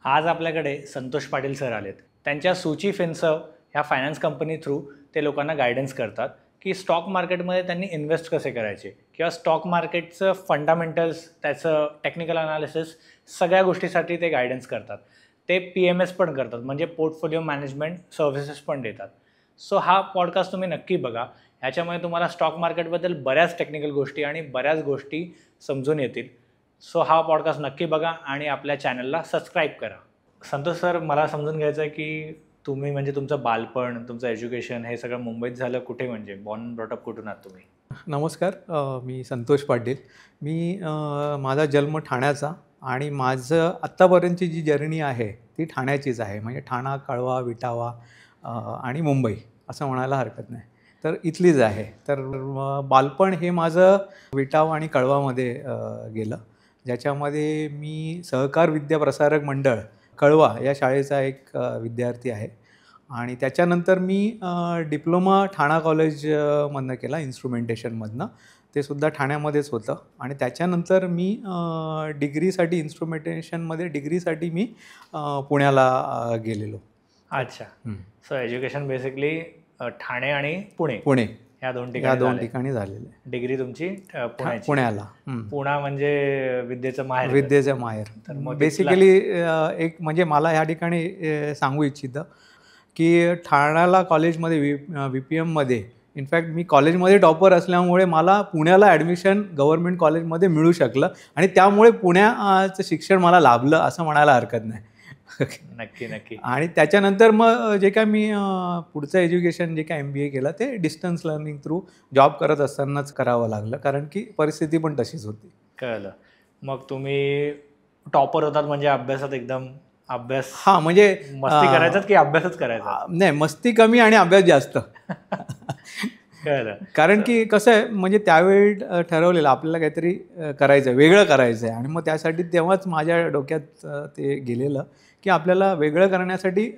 आज आपल्याकडे संतोष पाटील सर आलेत. त्यांच्या सूची फिन्सर्व ह्या फायनान्स कंपनी थ्रू ते लोकांना गायडन्स करतात की स्टॉक मार्केटमध्ये त्यांनी इन्व्हेस्ट कसे करायचे किंवा स्टॉक मार्केटचं फंडामेंटल्स, त्याचं टेक्निकल अनालिसिस, सगळ्या गोष्टीसाठी ते गायडन्स करतात. ते PMS पण करतात, म्हणजे पोर्टफोलिओ मॅनेजमेंट सर्व्हिसेस पण देतात. सो हा पॉडकास्ट तुम्ही नक्की बघा. ह्याच्यामुळे तुम्हाला स्टॉक मार्केटबद्दल बऱ्याच टेक्निकल गोष्टी आणि बऱ्याच गोष्टी समजून येतील. सो हा पॉडकास्ट नक्की बघा आणि आपल्या चॅनलला सबस्क्राईब करा. संतोष सर, मला समजून घ्यायचं आहे की तुम्ही म्हणजे तुमचं बालपण, तुमचं एज्युकेशन हे सगळं मुंबईत झालं. कुठे म्हणजे बॉर्न ब्रॉटअप कुठून आहात तुम्ही? नमस्कार. मी संतोष पाटील. माझा जन्म ठाण्याचा आणि माझं आत्तापर्यंतची जी जर्नी आहे ती ठाण्याचीच आहे. म्हणजे ठाणा, कळवा, विटावा आणि मुंबई असं म्हणायला हरकत नाही. तर इथलीच आहे. तर बालपण हे माझं विटावा आणि कळवामध्ये गेलं, ज्याच्यामध्ये मी सहकार विद्याप्रसारक मंडळ कळवा या शाळेचा एक विद्यार्थी आहे. आणि त्याच्यानंतर मी डिप्लोमा ठाणा कॉलेजमधनं केला, इन्स्ट्रुमेंटेशनमधनं. ते सुद्धा ठाण्यामध्येच होतं. आणि त्याच्यानंतर मी डिग्रीसाठी इन्स्ट्रुमेंटेशनमध्ये डिग्रीसाठी मी पुण्याला गेलेलो. अच्छा. सो एज्युकेशन बेसिकली ठाणे आणि पुणे पुणे या दोन ठिकाणी झालेलं आहे. डिग्री तुमची पुण्याला. पुणा म्हणजे विद्येचं माहेर. विद्येचं माहेर. तर मग बेसिकली एक म्हणजे मला ह्या ठिकाणी सांगू इच्छितं की ठाण्याला कॉलेजमध्ये VPMमध्ये इनफॅक्ट मी कॉलेजमध्ये टॉपर असल्यामुळे मला पुण्याला ॲडमिशन गव्हर्मेंट कॉलेजमध्ये मिळू शकलं आणि त्यामुळे पुण्याचं शिक्षण मला लाभलं असं म्हणायला हरकत नाही. नक्की नक्की. आणि त्याच्यानंतर मग जे काय मी पुढचं एज्युकेशन जे काय MBA केलं ते डिस्टन्स लर्निंग थ्रू जॉब करत असतानाच करावं लागलं, कारण की परिस्थिती पण तशीच होती. कळलं. मग तुम्ही टॉपर होतात म्हणजे अभ्यासात एकदम अभ्यास. हां, म्हणजे मस्ती करायचात की अभ्यासच करायचा? नाही, मस्ती कमी आणि अभ्यास जास्त. कळलं. कारण की कसं आहे, म्हणजे त्यावेळी ठरवलेलं आपल्याला काहीतरी करायचं आहे, वेगळं करायचं आहे. आणि मग त्यासाठी तेव्हाच माझ्या डोक्यात ते गेलेलं की आपल्याला वेगळं करण्यासाठी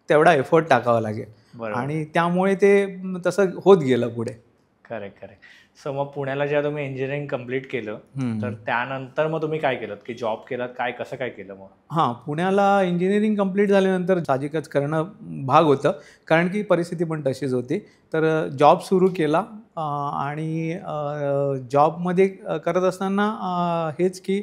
तेवढा एफर्ट टाकावा लागेल. आणि त्यामुळे ते तसं होत गेलं पुढे. करेक्ट. सो मग पुण्याला जेव्हा तुम्ही इंजिनिअरिंग कम्प्लीट केलं तर त्यानंतर मग तुम्ही काय केलं की जॉब केलात, काय कसं काय केलं मग? हां, पुण्याला इंजिनिअरिंग कम्प्लीट झाल्यानंतर साहजिकच करणं भाग होतं, कारण की परिस्थिती पण तशीच होती. तर जॉब सुरू केला आणि जॉबमध्ये करत असताना हेच की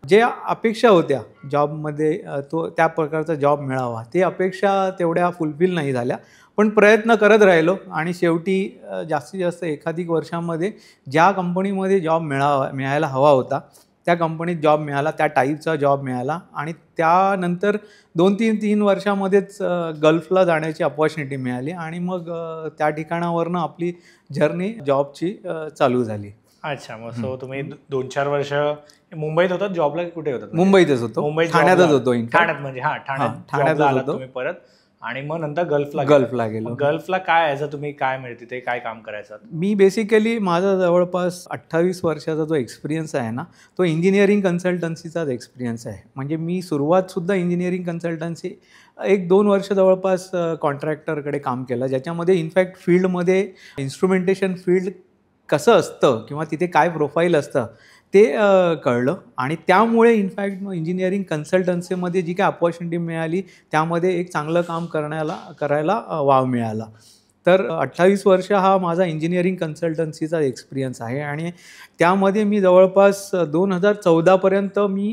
जे अपेक्षा होत्या जॉबमध्ये त्या प्रकारचा जॉब मिळावा, ते अपेक्षा तेवढ्या फुलफिल नाही झाल्या. पण प्रयत्न करत राहिलो आणि शेवटी जास्तीत जास्त एकाधिक वर्षामध्ये ज्या कंपनीमध्ये जॉब मिळायला हवा होता त्या कंपनीत जॉब मिळाला, त्या टाईपचा जॉब मिळाला. आणि त्यानंतर 2-3 वर्षामध्येच गल्फला जाण्याची अपॉर्च्युनिटी मिळाली आणि मग त्या ठिकाणावरनं आपली जर्नी जॉबची चालू झाली. अच्छा. मग सो तुम्ही 2-4 वर्ष मुंबईत होतात जॉबला की कुठे होतात? मुंबईतच होतो. मुंबईत ठाण्यातच होतो. ठाण्यात म्हणजे ठाण्यात आलात तुम्ही परत आणि मग नंतर गल्फला गेलो. गल्फला काय ॲज अ तुम्ही काय मिळते ते काय काम करायचं? मी बेसिकली माझा जवळपास 28 वर्षाचा जो एक्सपिरियन्स आहे ना, तो इंजिनिअरिंग कन्सल्टन्सीचाच एक्सपिरियन्स आहे. म्हणजे मी सुरुवातसुद्धा इंजिनिअरिंग कन्सल्टन्सी 1-2 वर्ष जवळपास कॉन्ट्रॅक्टरकडे काम केलं, ज्याच्यामध्ये इनफॅक्ट फील्डमध्ये इन्स्ट्रुमेंटेशन फील्ड कसं असतं किंवा तिथे काय प्रोफाईल असतं ते कळलं. आणि त्यामुळे इनफॅक्ट मग इंजिनिअरिंग कन्सल्टन्सीमध्ये जी काय अपॉर्च्युनिटी मिळाली त्यामध्ये एक चांगलं काम करायला वाव मिळाला. तर 28 वर्ष हा माझा इंजिनिअरिंग कन्सल्टन्सीचा एक्सपिरियन्स आहे. आणि त्यामध्ये मी जवळपास 2014पर्यंत मी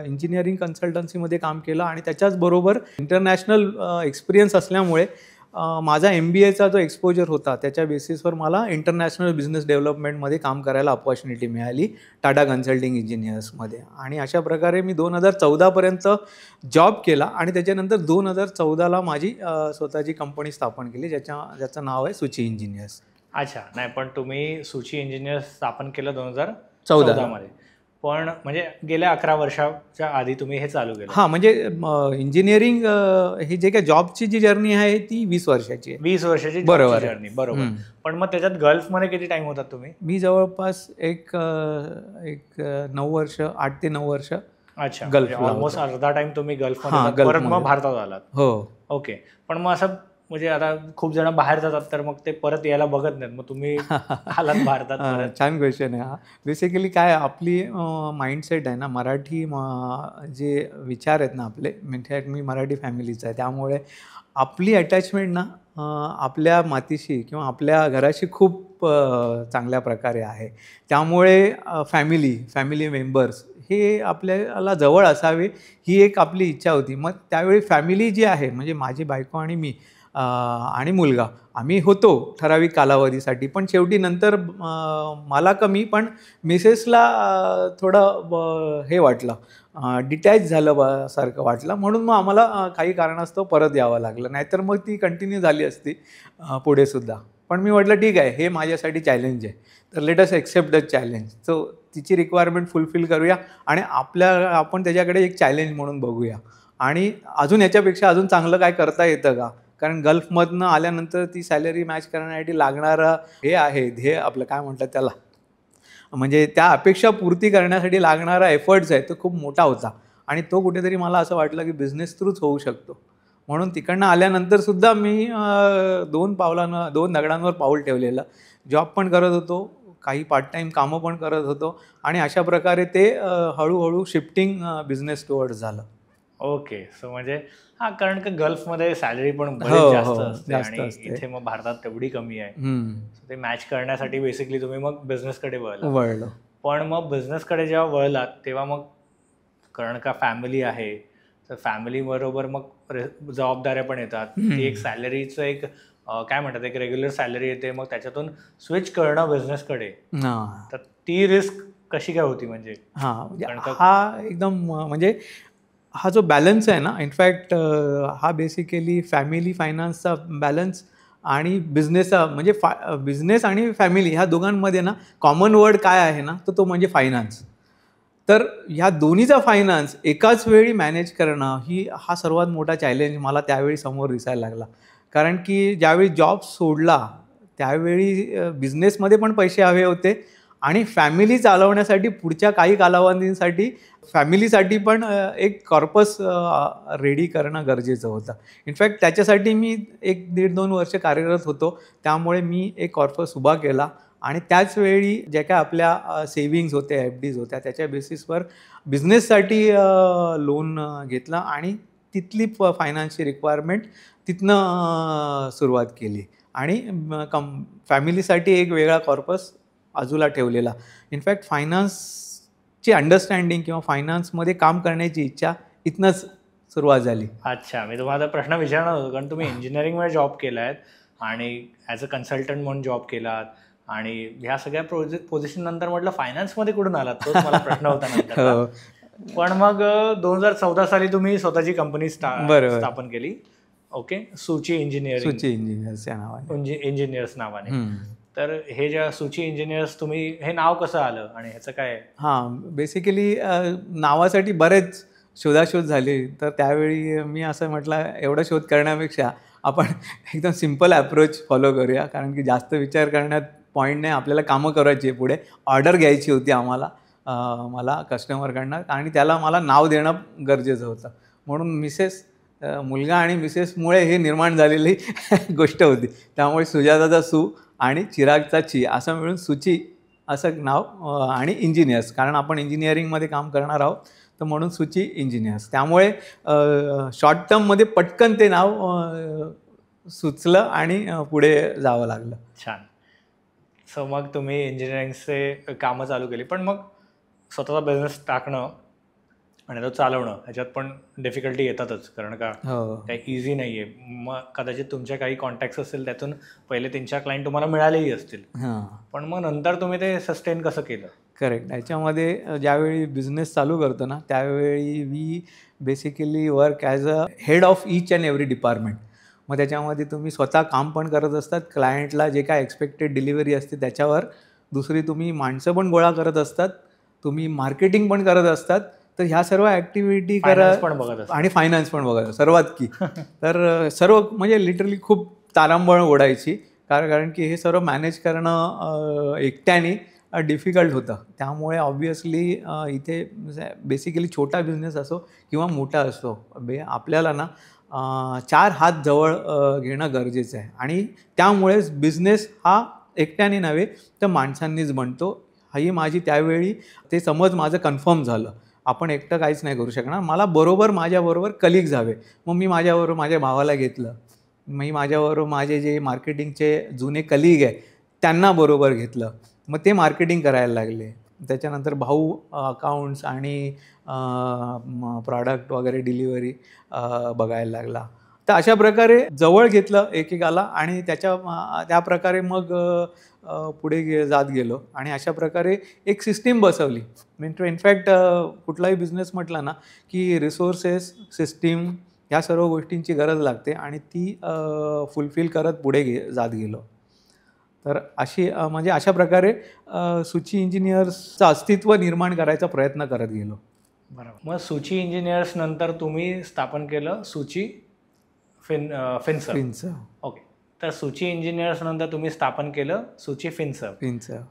इंजिनिअरिंग कन्सल्टन्सीमध्ये काम केलं. आणि त्याच्याचबरोबर इंटरनॅशनल एक्सपिरियन्स असल्यामुळे माझा MBAचा जो एक्सपोजर होता त्याच्या बेसिसवर मला इंटरनॅशनल बिझनेस डेव्हलपमेंटमध्ये काम करायला अपॉर्च्युनिटी मिळाली टाटा कन्सल्टिंग इंजिनियर्समध्ये. आणि अशा प्रकारे मी 2014पर्यंत जॉब केला आणि त्याच्यानंतर 2014ला माझी स्वतःची कंपनी स्थापन केली, ज्याचं नाव आहे सूची इंजिनियर्स. अच्छा. नाही, पण तुम्ही सूची इंजिनियर्स स्थापन केलं 2014मध्ये, पण म्हणजे गेल्या 11 वर्षाच्या आधी तुम्ही हे चालू केलं? हां, म्हणजे इंजिनिअरिंग हे जे काय जॉबची जी जर्नी आहे ती 20 वर्षाची आहे. 20 वर्षाची जर्नी. बरोबर. पण मग त्याच्यात गल्फमध्ये किती टाइम होतात तुम्ही? मी जवळपास एक 9 वर्ष, 8 ते 9 वर्ष. अच्छा. ऑलमोस्ट अर्धा टाइम तुम्ही गल्फमध्ये, परत मग भारतात आलात? हो. ओके. पण मग असं म्हणजे आता खूप जण बाहेर जातात तर मग ते परत यायला बघत नाहीत, मग तुम्ही आलात भारतात परत. छान क्वेश्चन आहे हा. बेसिकली काय आपली माइंडसेट आहे ना, मराठी जे विचार आहेत ना आपले, म्हणजे मी मराठी फॅमिलीचा आहे, त्यामुळे आपली अटॅचमेंट ना आपल्या मातीशी किंवा आपल्या घराशी खूप चांगल्या प्रकारे आहे. त्यामुळे फॅमिली मेंबर्स हे आपल्याला जवळ असावे ही एक आपली इच्छा होती. मग त्यावेळी फॅमिली जी आहे म्हणजे माझी बायको आणि मी आणि मुलगा आम्ही होतो ठराविक कालावधीसाठी. पण शेवटी नंतर मला कमी पण मिसेसला थोडं हे वाटलं, डिटॅच झालं सारखं वाटलं, म्हणून मग आम्हाला काही कारणास्तव परत यावं लागलं. नाहीतर मग ती कंटिन्यू झाली असती पुढेसुद्धा. पण मी म्हटलं ठीक आहे, हे माझ्यासाठी चॅलेंज आहे, तर let us accept the challenge. So तिची रिक्वायरमेंट फुलफिल करूया आणि आपण त्याच्याकडे एक चॅलेंज म्हणून बघूया आणि अजून याच्यापेक्षा अजून चांगलं काय करता येतं का. कारण गल्फमधनं आल्यानंतर ती सॅलरी मॅच करण्यासाठी लागणारं हे आहे ध्येय आपलं, काय म्हणतात त्याला, म्हणजे त्या अपेक्षा पूर्ती करण्यासाठी लागणारा एफर्ट्स आहे तो खूप मोठा होता आणि तो कुठेतरी मला असं वाटलं की बिझनेस थ्रूच होऊ शकतो. म्हणून तिकडनं आल्यानंतरसुद्धा मी 2 दगडांवर पाऊल ठेवलेलं. जॉब पण करत होतो, काही पार्ट टाईम कामं पण करत होतो आणि अशा प्रकारे ते हळूहळू शिफ्टिंग बिझनेस टुवर्ड्स झालं. ओके. सो म्हणजे हां, कारण का गल्फमध्ये सॅलरी पण हो, बरेच जास्त हो. असते जास्त आणि असते. इथे मग भारतात तेवढी कमी आहे. हं. So ते मॅच करण्यासाठी बेसिकली तुम्ही मग बिझनेसकडे वळलात. वळलो. पण मग बिझनेसकडे जेव्हा वळलात तेव्हा मग कारण का फॅमिली आहे, तर फॅमिलीबरोबर मग जबाबदाऱ्या पण येतात. ती एक सॅलरीचं एक काय म्हणतात, एक रेग्युलर सॅलरी येते, मग त्याच्यातून स्विच करणं बिझनेसकडे, हां. तर ती रिस्क कशी काय होती म्हणजे? हां, म्हणजे कारण का हा एकदम म्हणजे हा जो बॅलन्स आहे ना, इनफॅक्ट हा बेसिकली फॅमिली फायनान्सचा बॅलन्स आणि बिझनेसचा म्हणजे बिझनेस आणि फॅमिली ह्या दोघांमध्ये ना कॉमन वर्ड काय आहे ना, तर तो म्हणजे फायनान्स. तर ह्या दोन्हीचा फायनान्स एकाच वेळी मॅनेज करणं हा सर्वात मोठा चॅलेंज मला त्यावेळी समोर दिसायला लागला. कारण की ज्यावेळी जॉब सोडला, त्यावेळी बिझनेसमध्ये पण पैसे हवे होते आणि फॅमिली चालवण्यासाठी पुढच्या काही कालावधींसाठी फॅमिलीसाठी पण एक कॉर्पस रेडी करणं गरजेचं होतं. इनफॅक्ट त्याच्यासाठी मी 1-1.5-2 वर्ष कार्यरत होतो. त्यामुळे मी एक कॉर्पस उभा केला आणि त्याच वेळी ज्या काय आपल्या सेव्हिंग्ज होत्या, एफ-डीज होत्या, त्याच्या बेसिसवर बिझनेससाठी लोन घेतलं आणि तिथली फायनान्सची रिक्वायरमेंट तिथनं सुरुवात केली आणि फॅमिलीसाठी एक वेगळा कॉर्पस बाजूला ठेवलेला. इनफॅक्ट फायनान्सची अंडरस्टँडिंग किंवा फायनान्समध्ये काम करण्याची इच्छा इथनंच सुरुवात झाली. अच्छा, मी तुम्हाला प्रश्न विचारणार होतो, कारण तुम्ही इंजिनिअरिंगमध्ये जॉब केला आहेत आणि ॲज अ कन्सल्टंट म्हणून जॉब केलात आणि ह्या सगळ्या पोझिशन नंतर म्हटलं फायनान्समध्ये कुठून आलात, तोच मला प्रश्न होता नंतर. हो. पण मग 2014 साली तुम्ही स्वतःची कंपनी बरोबर. स्थापन केली. ओके, सुची इंजिनिअरिंग, सुची इंजिनियर्सच्या नावाने. इंजिनियर्स नावाने. तर हे ज्या सुची इंजिनियर्स, तुम्ही हे नाव कसं आलं आणि ह्याचं काय? हां, बेसिकली नावासाठी बरेच शोधाशोध झाली. तर त्यावेळी मी असं म्हटलं, एवढा शोध करण्यापेक्षा आपण एकदम सिम्पल अप्रोच फॉलो करूया. कारण की जास्त विचार करण्यात पॉईंट नाही. आपल्याला कामं करायची आहे पुढे. ऑर्डर घ्यायची होती आम्हाला, मला कस्टमरकडनं, आणि त्याला मला नाव देणं गरजेचं होतं. म्हणून मुलगा आणि मिसेसमुळे हे निर्माण झालेली गोष्ट होती. त्यामुळे सुजाताचा सु आणि चिरागचा ची असं मिळून सुची असं नाव आणि इंजिनियर्स, कारण आपण इंजिनिअरिंगमध्ये काम करणार आहोत, तर म्हणून सुची इंजिनियर्स. त्यामुळे शॉर्ट टर्ममध्ये पटकन ते नाव सुचलं आणि पुढे जावं लागलं. छान. सो मग तुम्ही इंजिनिअरिंगचे कामं चालू केली, पण मग स्वतःचा बिझनेस टाकणं आणि तो चालवणं ह्याच्यात पण डिफिकल्टी येतातच, कारण का काही इझी नाही आहे. मग कदाचित तुमच्या काही कॉन्टॅक्ट्स असतील, त्यातून पहिले 3-4 क्लायंट तुम्हाला मिळालेही असतील, पण मग नंतर तुम्ही ते सस्टेन कसं केलं? करेक्ट. याच्यामध्ये ज्यावेळी बिझनेस चालू करतो ना, त्यावेळी we basically work as a head of each and every department. मग त्याच्यामध्ये तुम्ही स्वतः काम पण करत असतात, क्लायंटला जे काय एक्सपेक्टेड डिलिव्हरी असते त्याच्यावर. दुसरी तुम्ही माणसं पण गोळा करत असतात, तुम्ही मार्केटिंग पण करत असतात. तर ह्या सर्व ॲक्टिव्हिटी करा पण बघत आणि फायनान्स पण बघा सर्वात की. तर सर्व म्हणजे लिटरली खूप तारांबळ ओढायची, कारण की हे सर्व मॅनेज करणं एकट्याने डिफिकल्ट होतं. त्यामुळे ऑब्व्हियसली इथे बेसिकली छोटा बिझनेस असो किंवा मोठा असो, आपल्याला ना 4 हात जवळ घेणं गरजेचं आहे आणि त्यामुळेच बिझनेस हा एकट्याने नव्हे तर माणसांनीच बनतो. ही माझी त्यावेळी ते समज माझं कन्फर्म झालं. आपण एकटं काहीच नाही करू शकणार. मला बरोबर माझ्याबरोबर कलीग्स हवे. मग मी माझ्याबरोबर माझ्या भावाला घेतलं. मी माझ्याबरोबर माझे जे मार्केटिंगचे जुने कलीग आहे त्यांना बरोबर घेतलं. मग ते मार्केटिंग करायला लागले. त्याच्यानंतर भाऊ अकाउंट्स आणि प्रॉडक्ट वगैरे डिलिव्हरी बघायला लागला. तर अशा प्रकारे जवळ घेतलं एकेकाला आणि त्या प्रकारे मग पुढे जात गेलो आणि अशा प्रकारे एक सिस्टीम बसवली. म्हणजे इनफॅक्ट कुठलाही बिझनेस म्हटला ना की रिसोर्सेस, सिस्टीम ह्या सर्व गोष्टींची गरज लागते आणि ती फुलफिल करत पुढे जात गेलो. तर म्हणजे अशा प्रकारे सुची इंजिनियर्सचं अस्तित्व निर्माण करायचा प्रयत्न करत गेलो. बरोबर. मग सुची इंजिनियर्स नंतर तुम्ही स्थापन केलं सुची फिनसर्व. ओके. तर सुची इंजिनियर्स नंतर तुम्ही स्थापन केलं सुची फिनसर्व.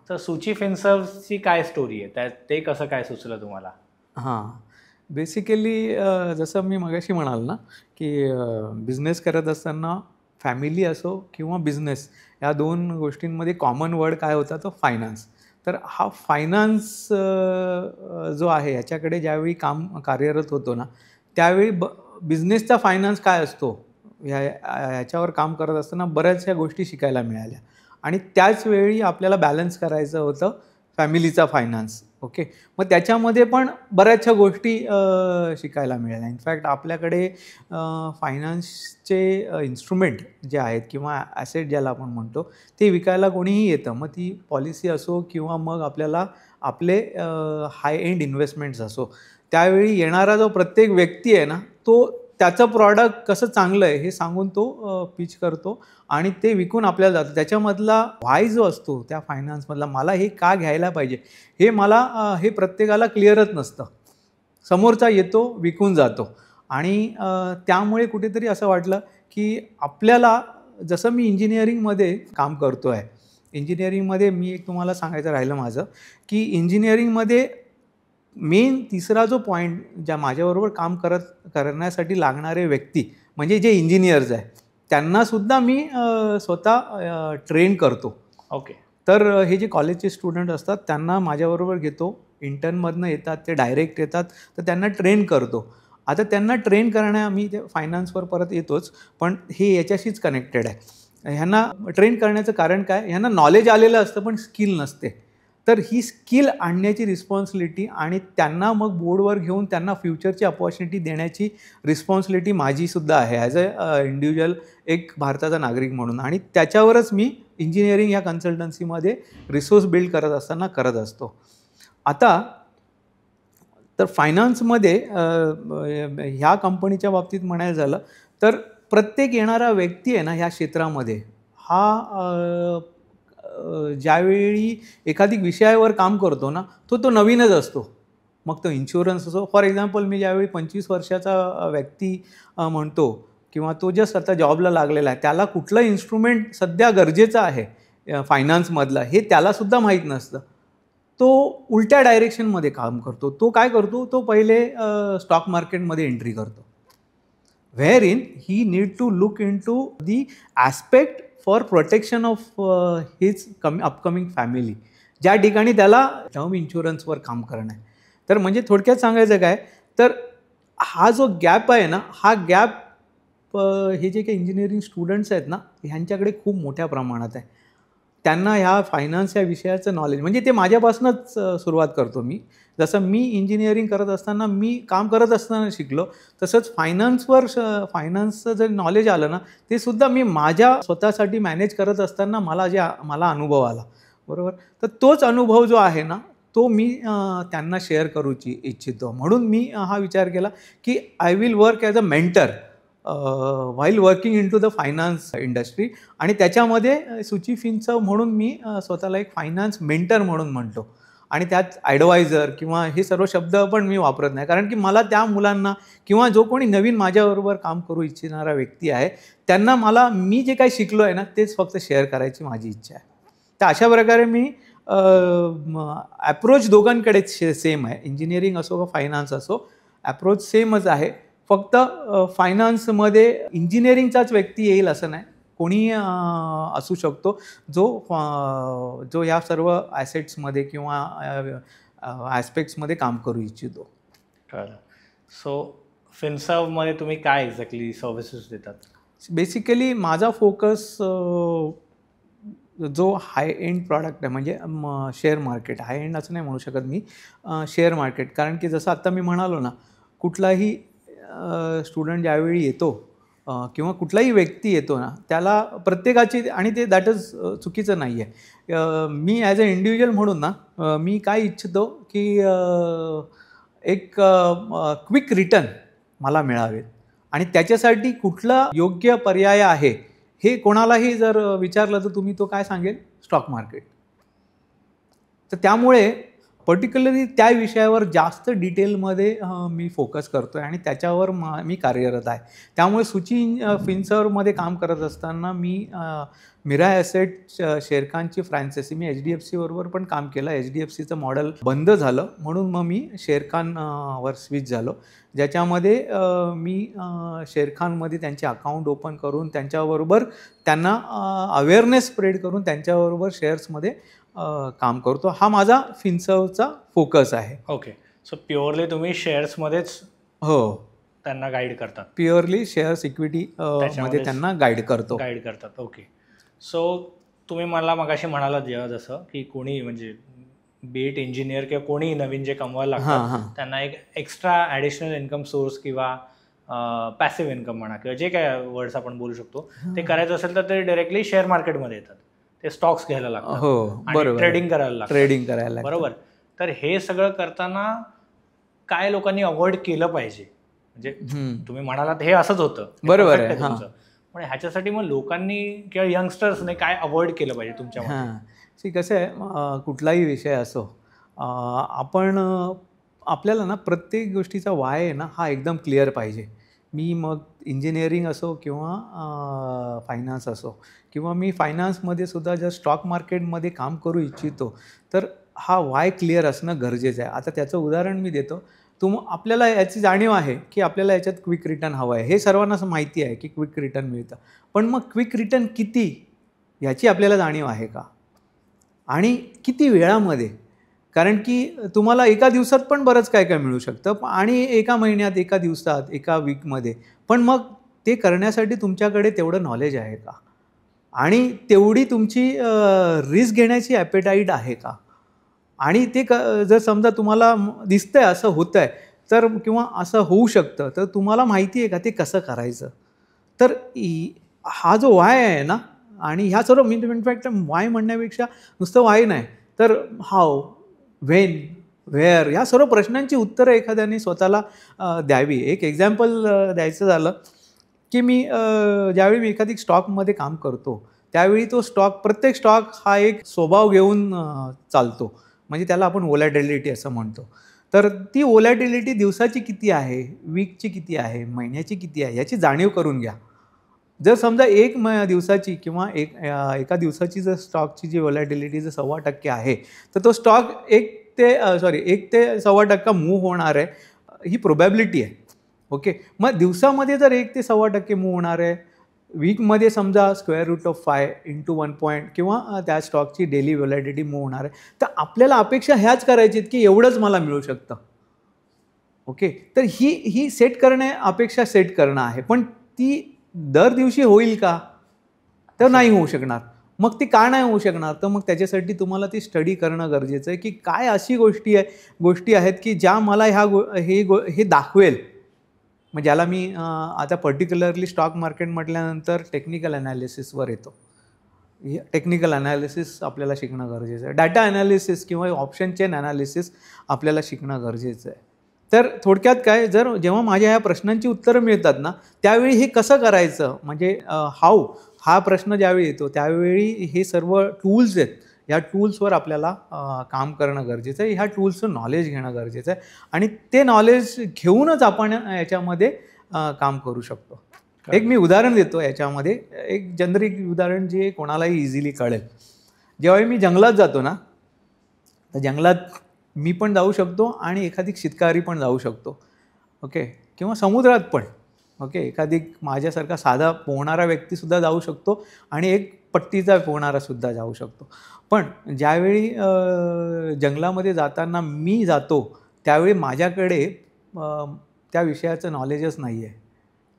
तर सुची फिनसर्वची काय स्टोरी आहे, ते कसं काय सुचलं तुम्हाला? बेसिकली जसं मी मगाशी म्हणाल ना की बिझनेस करत असताना फॅमिली असो किंवा बिझनेस या 2 गोष्टींमध्ये कॉमन वर्ड काय होता तो फायनान्स. तर हा फायनान्स जो आहे याच्याकडे ज्यावेळी कार्यरत होतो ना त्यावेळी बिझनेसचा फायनान्स काय असतो ह्याच्यावर काम करत असताना बऱ्याचशा गोष्टी शिकायला मिळाल्या आणि त्याच वेळी आपल्याला बॅलन्स करायचं होतं फॅमिलीचा फायनान्स. ओके. मग त्याच्यामध्ये पण बऱ्याचशा गोष्टी शिकायला मिळाल्या. इनफॅक्ट आपल्याकडे फायनान्सचे इन्स्ट्रुमेंट जे आहेत किंवा ॲसेट ज्याला आपण म्हणतो ते विकायला कोणीही येतं. मग ती पॉलिसी असो किंवा मग आपल्याला आपले हाय एंड इन्व्हेस्टमेंट्स असो, त्यावेळी येणारा जो प्रत्येक व्यक्ती आहे ना तो त्याचं प्रॉडक्ट कसं चांगलं आहे हे सांगून तो पिच करतो आणि ते विकून आपल्याला जातं. त्याच्यामधला व्हाय जो असतो त्या फायनान्समधला, मला हे का घ्यायला पाहिजे हे प्रत्येकाला क्लिअरच नसतं. समोरचा येतो, विकून जातो आणि त्यामुळे कुठेतरी असं वाटलं की आपल्याला, जसं मी इंजिनिअरिंगमध्ये काम करतो आहे, इंजिनिअरिंगमध्ये मी एक तुम्हाला सांगायचं राहिलं माझं की इंजिनिअरिंगमध्ये मेन तिसरा जो पॉईंट ज्या माझ्याबरोबर काम करण्यासाठी लागणारे व्यक्ती म्हणजे जे इंजिनियर्स आहे त्यांनासुद्धा मी स्वतः ट्रेन करतो. ओके. तर हे जे कॉलेजचे स्टुडंट असतात त्यांना माझ्याबरोबर घेतो, इंटर्नमधनं येतात, ते डायरेक्ट येतात, तर त्यांना ट्रेन करतो. आता त्यांना ट्रेन मी ते फायनान्सवर परत येतोच, पण हे याच्याशीच कनेक्टेड आहे. ह्यांना ट्रेन करण्याचं कारण काय, ह्यांना नॉलेज आलेलं असतं पण स्किल नसते. तर ही स्किल आणण्याची रिस्पॉन्सिबिलिटी आणि त्यांना मग बोर्डवर घेऊन त्यांना फ्युचरची अपॉर्च्युनिटी देण्याची रिस्पॉन्सिबिलिटी माझीसुद्धा आहे ॲज अ इंडिव्हिज्युअल, एक भारताचा नागरिक म्हणून. आणि त्याच्यावरच मी इंजिनिअरिंग या कन्सल्टन्सीमध्ये रिसोर्स बिल्ड करत असतो. आता तर फायनान्समध्ये ह्या कंपनीच्या बाबतीत म्हणायचं झालं तर प्रत्येक येणारा व्यक्ती आहे ना ह्या क्षेत्रामध्ये हा ज्यावेळी एखादी विषयावर काम करतो ना तो नवीनच असतो. मग तो इन्शुरन्स असो. फॉर एक्झाम्पल, मी ज्यावेळी 25 वर्षाचा व्यक्ती म्हणतो किंवा तो जस्ट आता जॉबला लागलेला आहे, त्याला कुठलं इन्स्ट्रुमेंट सध्या गरजेचं आहे फायनान्समधलं हे त्यालासुद्धा माहीत नसतं. तो उलट्या डायरेक्शनमध्ये काम करतो. तो काय करतो, तो पहिले स्टॉक मार्केटमध्ये एंट्री करतो. Where in he need to look into the aspect for protection of his upcoming family, ज्या ठिकाणी त्याला टर्म इन्शुरन्सवर काम करणं आहे. तर म्हणजे थोडक्यात सांगायचं काय, तर हा जो गॅप आहे ना, हा गॅप हे जे काही इंजिनिअरिंग स्टुडंट्स आहेत ना ह्यांच्याकडे खूप मोठ्या प्रमाणात आहे. त्यांना ह्या फायनान्स या विषयाचं नॉलेज, म्हणजे ते माझ्यापासूनच सुरुवात करतो मी. जसं मी इंजिनिअरिंग करत असताना, मी काम करत असताना शिकलो, तसंच फायनान्सचं जर नॉलेज आलं ना ते सुद्धा मी माझ्या स्वतःसाठी मॅनेज करत असताना मला अनुभव आला. बरोबर. तर तोच अनुभव जो आहे ना तो मी त्यांना शेअर करू इच्छितो. म्हणून मी हा विचार केला की I will work as a mentor while working into the finance industry. आणि त्याच्यामध्ये सुची फिनसर्व म्हणून मी स्वतःला एक फायनान्स मेंटर म्हणून म्हणतो. आणि त्यात ॲडवायझर किंवा हे सर्व शब्द पण मी वापरत नाही, कारण की मला त्या मुलांना किंवा जो कोणी नवीन माझ्याबरोबर काम करू इच्छिणारा व्यक्ती आहे त्यांना मी जे काही शिकलो आहे ना तेच फक्त शेअर करायची माझी इच्छा आहे. तर अशा प्रकारे मी ॲप्रोच दोघांकडेच सेम आहे, इंजिनिअरिंग असो का फायनान्स असो, ॲप्रोच सेमच आहे. फक्त फायनान्समध्ये इंजिनिअरिंगचाच व्यक्ती येईल असं नाही, कोणीही असू शकतो जो या सर्व ॲसेट्समध्ये किंवा ॲस्पेक्ट्समध्ये काम करू इच्छितो. कळलं. सो फिनसर्वमध्ये तुम्ही काय एक्झॅक्टली सर्व्हिसेस देतात? बेसिकली माझा फोकस जो हाय एंड प्रॉडक्ट आहे, म्हणजे शेअर मार्केट, हाय एंड असं नाही म्हणू शकत मी, शेअर मार्केट. कारण की जसं आत्ता मी म्हणालो ना, कुठलाही स्टुडंट ज्यावेळी येतो किंवा कुठलाही व्यक्ती येतो ना, त्याला प्रत्येकाची, आणि ते दॅट इज चुकीचं नाही आहे. मी ॲज अ इंडिव्हिज्युअल म्हणून ना, मी काय इच्छितो की एक क्विक रिटर्न मला मिळावे, आणि त्याच्यासाठी कुठला योग्य पर्याय आहे हे कोणालाही जर विचारलं तर तुम्ही तो काय सांगेल? Stock market. तर त्यामुळे पर्टिक्युलरली त्या विषयावर जास्त डिटेलमध्ये मी फोकस करतो आहे आणि त्याच्यावर मी कार्यरत आहे. त्यामुळे सुची फिनसर्वमध्ये काम करत असताना मी मिरा ॲसेट शेरखानची फ्रँचायसी, मी HDFC बरोबर पण काम केलं. HDFCचं मॉडेल बंद झालं म्हणून मग मी शेरखानवर स्विच झालो, ज्याच्यामध्ये मी शेरखानमध्ये त्यांचे अकाउंट ओपन करून त्यांच्याबरोबर त्यांना अवेअरनेस स्प्रेड करून त्यांच्याबरोबर शेअर्समध्ये काम करतो. हा माझा फिनसर्वचा फोकस आहे. ओके. सो प्युअरली तुम्ही शेअर्समध्येच हो, त्यांना गाईड करतात? प्युअरली शेअर्स इक्विटी मध्ये त्यांना गाईड करतात. ओके. सो तुम्ही मला मगाशी म्हणालात जेव्हा जसं की कोणी म्हणजे बीट इंजिनियर किंवा कोणी नवीन जे कमवायला लागतात त्यांना एक एक्स्ट्रा ॲडिशनल इन्कम सोर्स किंवा पॅसिव्ह इन्कम म्हणा किंवा जे काय वर्ड्स आपण बोलू शकतो ते करायचं असेल तर ते डायरेक्टली शेअर मार्केटमध्ये येतात. ते स्टॉक्स घ्यायला लागतात. हो, बरोबर. ट्रेडिंग करायला लागतात. बरोबर. तर हे सगळं करताना काय लोकांनी अवॉइड केलं पाहिजे? म्हणजे तुम्ही म्हणालात हे असंच होतं, बरोबर आहे तुमचं, पण ह्याच्यासाठी मग लोकांनी किंवा यंगस्टर्सने काय अवॉइड केलं पाहिजे तुमच्या मते? कसं आहे, कुठलाही विषय असो, आपल्याला ना प्रत्येक गोष्टीचा वाय आहे ना हा एकदम क्लिअर पाहिजे. मी मग इंजिनिअरिंग असो किंवा फायनान्स असो, किंवा मी फायनान्समध्ये सुद्धा जर स्टॉक मार्केटमध्ये काम करू इच्छितो तर हा वाय क्लिअर असणं गरजेचं आहे. आता त्याचं उदाहरण मी देतो. आपल्याला याची जाणीव आहे की आपल्याला याच्यात क्विक रिटर्न हवं आहे, हे सर्वांनाच माहिती आहे की क्विक रिटर्न मिळतं, पण मग क्विक रिटर्न किती याची आपल्याला जाणीव आहे का, आणि किती वेळामध्ये? कारण की तुम्हाला एका दिवसात पण बरंच काय काय मिळू शकतं, आणि एका महिन्यात, एका दिवसात, एका वीकमध्ये, पण मग ते करण्यासाठी तुमच्याकडे तेवढं नॉलेज आहे का, आणि तेवढी तुमची रिस्क घेण्याची ॲपेटाईट आहे का? आणि ते जर समजा तुम्हाला दिसतंय असं होतं आहे तर, किंवा असं होऊ शकतं, तर तुम्हाला माहिती आहे का ते कसं करायचं? तर हा जो वाय आहे ना, आणि ह्या सर्व इनफॅक्ट वाय म्हणण्यापेक्षा नुसतं वाय नाही तर हाव, व्हेन, व्हेअर, या सर्व प्रश्नांची उत्तरं एखाद्याने स्वतःला द्यावी. एक एक्झाम्पल द्यायचं झालं की ज्यावेळी मी एखादी स्टॉकमध्ये काम करतो त्यावेळी तो प्रत्येक स्टॉक हा एक स्वभाव घेऊन चालतो, म्हणजे त्याला आपण व्होलॅटिलिटी असं म्हणतो. तर ती व्होलॅटिलिटी दिवसाची किती आहे, वीकची किती आहे, महिन्याची किती आहे, याची जाणीव करून घ्या. जर समजा दिवसाची किंवा एका दिवसाची जर स्टॉकची जी व्होलॅटिलिटी जर 1.25% आहे, तर तो स्टॉक 1 ते 1.25% मूव्ह होणार आहे, ही प्रोबॅबिलिटी आहे. ओके. मग दिवसामध्ये जर 1 ते 1.25% मूव्ह होणार आहे, वीकमध्ये समजा √5 × 1 पॉईंट किंवा त्या स्टॉकची डेली व्होलॅटिलिटी मूव्ह होणार आहे, तर आपल्याला अपेक्षा ह्याच करायची की एवढंच मला मिळू शकतं. ओके. तर ही अपेक्षा सेट करणं आहे, पण ती दर दिवशी होईल का? तर नाही होऊ शकणार. मग ती का नाही होऊ शकणार? तर मग त्याच्यासाठी तुम्हाला ती स्टडी करणं गरजेचं आहे की काय अशी गोष्टी आहेत की ज्या मला हे दाखवेल. मग ज्याला मी आता पर्टिक्युलरली स्टॉक मार्केट म्हटल्यानंतर टेक्निकल ॲनालिसिसवर येतो. टेक्निकल ॲनालिसिस आपल्याला शिकणं गरजेचं आहे. डाटा ॲनालिसिस किंवा ऑप्शन चेन ॲनालिसिस आपल्याला शिकणं गरजेचं आहे. तर थोडक्यात काय, जेव्हा माझ्या ह्या प्रश्नांची उत्तरं मिळतात ना, त्यावेळी हे कसं करायचं, म्हणजे हाऊ, हा प्रश्न ज्यावेळी येतो त्यावेळी हे सर्व टूल्स आहेत, या टूल्सवर आपल्याला काम करणं गरजेचं आहे. ह्या टूल्सचं नॉलेज घेणं गरजेचं आहे, आणि ते नॉलेज घेऊनच आपण याच्यामध्ये काम करू शकतो. एक मी उदाहरण देतो याच्यामध्ये, एक जनरिक उदाहरण जे कोणालाही इझिली कळेल. जेव्हा मी जंगलात जातो ना, तर जंगलात मी पण जाऊ शकतो आणि एखादी शिकारी पण जाऊ शकतो, ओके, किंवा समुद्रात पण, ओके, एखादी माझ्यासारखा साधा पोहणारा व्यक्तीसुद्धा जाऊ शकतो आणि एक पट्टीचा पोहणारासुद्धा जाऊ शकतो. पण ज्यावेळी जंगलामध्ये जाताना मी जातो त्यावेळी माझ्याकडे त्या विषयाचं नॉलेजच नाही आहे.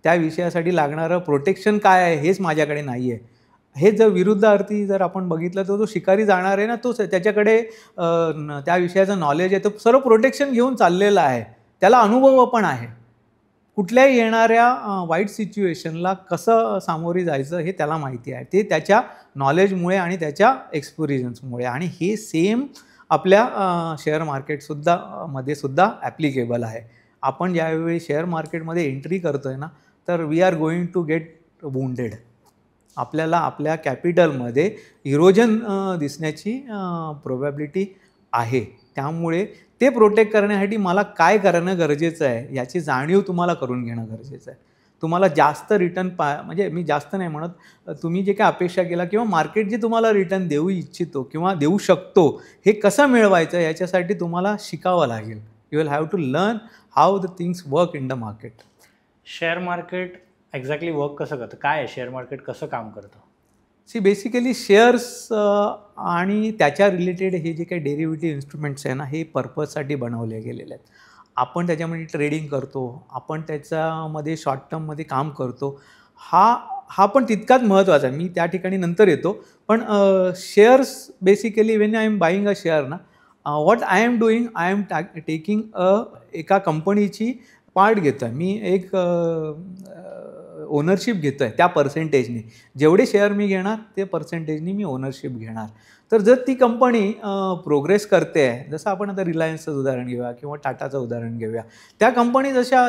त्या विषयासाठी लागणारं प्रोटेक्शन काय आहे हेच माझ्याकडे नाही आहे. हे जर विरुद्ध अर्थी जर आपण बघितलं तर जो शिकारी जाणार आहे ना, तो त्याच्याकडे त्या विषयाचं नॉलेज आहे, तो सर्व प्रोटेक्शन घेऊन चाललेला आहे, त्याला अनुभव पण आहे. कुठल्याही येणाऱ्या वाईट सिच्युएशनला कसं सामोरी जायचं हे त्याला माहिती आहे. ते त्याच्या नॉलेजमुळे आणि त्याच्या एक्सपिरियन्समुळे. आणि हे सेम आपल्या शेअर मार्केटसुद्धा मध्ये सुद्धा ॲप्लिकेबल आहे. आपण ज्यावेळी शेअर मार्केटमध्ये एंट्री करतो आहे ना, तर we are going to get wounded. आपल्याला आपल्या कॅपिटलमध्ये इरोजन दिसण्याची प्रोबॅबिलिटी आहे. त्यामुळे ते प्रोटेक्ट करण्यासाठी मला काय करणं गरजेचं आहे याची जाणीव तुम्हाला करून घेणं गरजेचं आहे. तुम्हाला जास्त रिटर्न म्हणजे मी जास्त नाही म्हणत, तुम्ही जे काय अपेक्षा केला किंवा मार्केट जे तुम्हाला रिटर्न देऊ इच्छितो किंवा देऊ शकतो हे कसं मिळवायचं याच्यासाठी तुम्हाला शिकावं लागेल. You will have to learn how the things work in the market. Share market exactly work कसं करतं, काय आहे शेअर मार्केट, कसं काम करतं? बेसिकली शेअर्स आणि त्याच्या रिलेटेड हे जे काही डेरिव्हेटिव्ह इन्स्ट्रुमेंट्स आहे ना, हे पर्पजसाठी बनवले गेलेले आहेत. आपण त्याच्यामध्ये ट्रेडिंग करतो, आपण त्याच्यामध्ये शॉर्ट टर्ममध्ये काम करतो. हा पण तितकाच महत्त्वाचा आहे. मी त्या ठिकाणी नंतर येतो. पण shares basically when I am buying a share ना, what I am doing, I am taking एका कंपनीची पार्ट घेतो आहे. मी एक ओनरशिप घेतो आहे त्या पर्सेंटेजने. जेवढे शेअर मी घेणार ते पर्सेंटेजनी मी ओनरशिप घेणार. तर जर ती कंपनी प्रोग्रेस करते आहे, जसं आपण आता रिलायन्सचं उदाहरण घेऊया किंवा टाटाचं उदाहरण घेऊया, त्या कंपनी जशा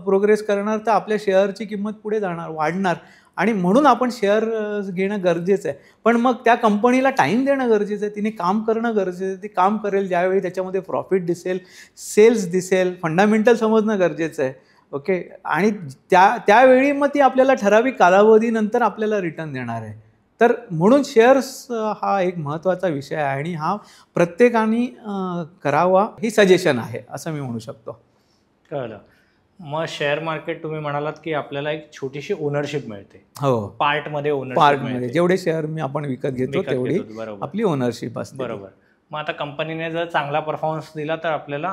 प्रोग्रेस करणार तर आपल्या शेअरची किंमत पुढे जाणार, वाढणार. आणि म्हणून आपण शेअर घेणं गरजेचं आहे. पण मग त्या कंपनीला टाईम देणं गरजेचं आहे, तिने काम करणं गरजेचं आहे. ती काम करेल ज्यावेळी त्याच्यामध्ये प्रॉफिट दिसेल, सेल्स दिसेल, फंडामेंटल समजणं गरजेचं आहे, ओके. आणि त्यावेळी मग ती आपल्याला ठराविक कालावधीनंतर आपल्याला रिटर्न देणार आहे. तर म्हणून शेअर्स हा एक महत्त्वाचा विषय आहे आणि हा प्रत्येकाने करावा ही सजेशन आहे असं मी म्हणू शकतो. कळलं. मग शेअर मार्केट तुम्ही म्हणालात की आपल्याला एक छोटीशी ओनरशिप मिळते. हो, पार्टमध्ये ओनरशिप पार्टमध्ये जेवढे शेअर आपण विकत घेतो तेवढी आपली ओनरशिप असते. बरोबर. मग आता कंपनीने जर चांगला परफॉर्मन्स दिला तर आपल्याला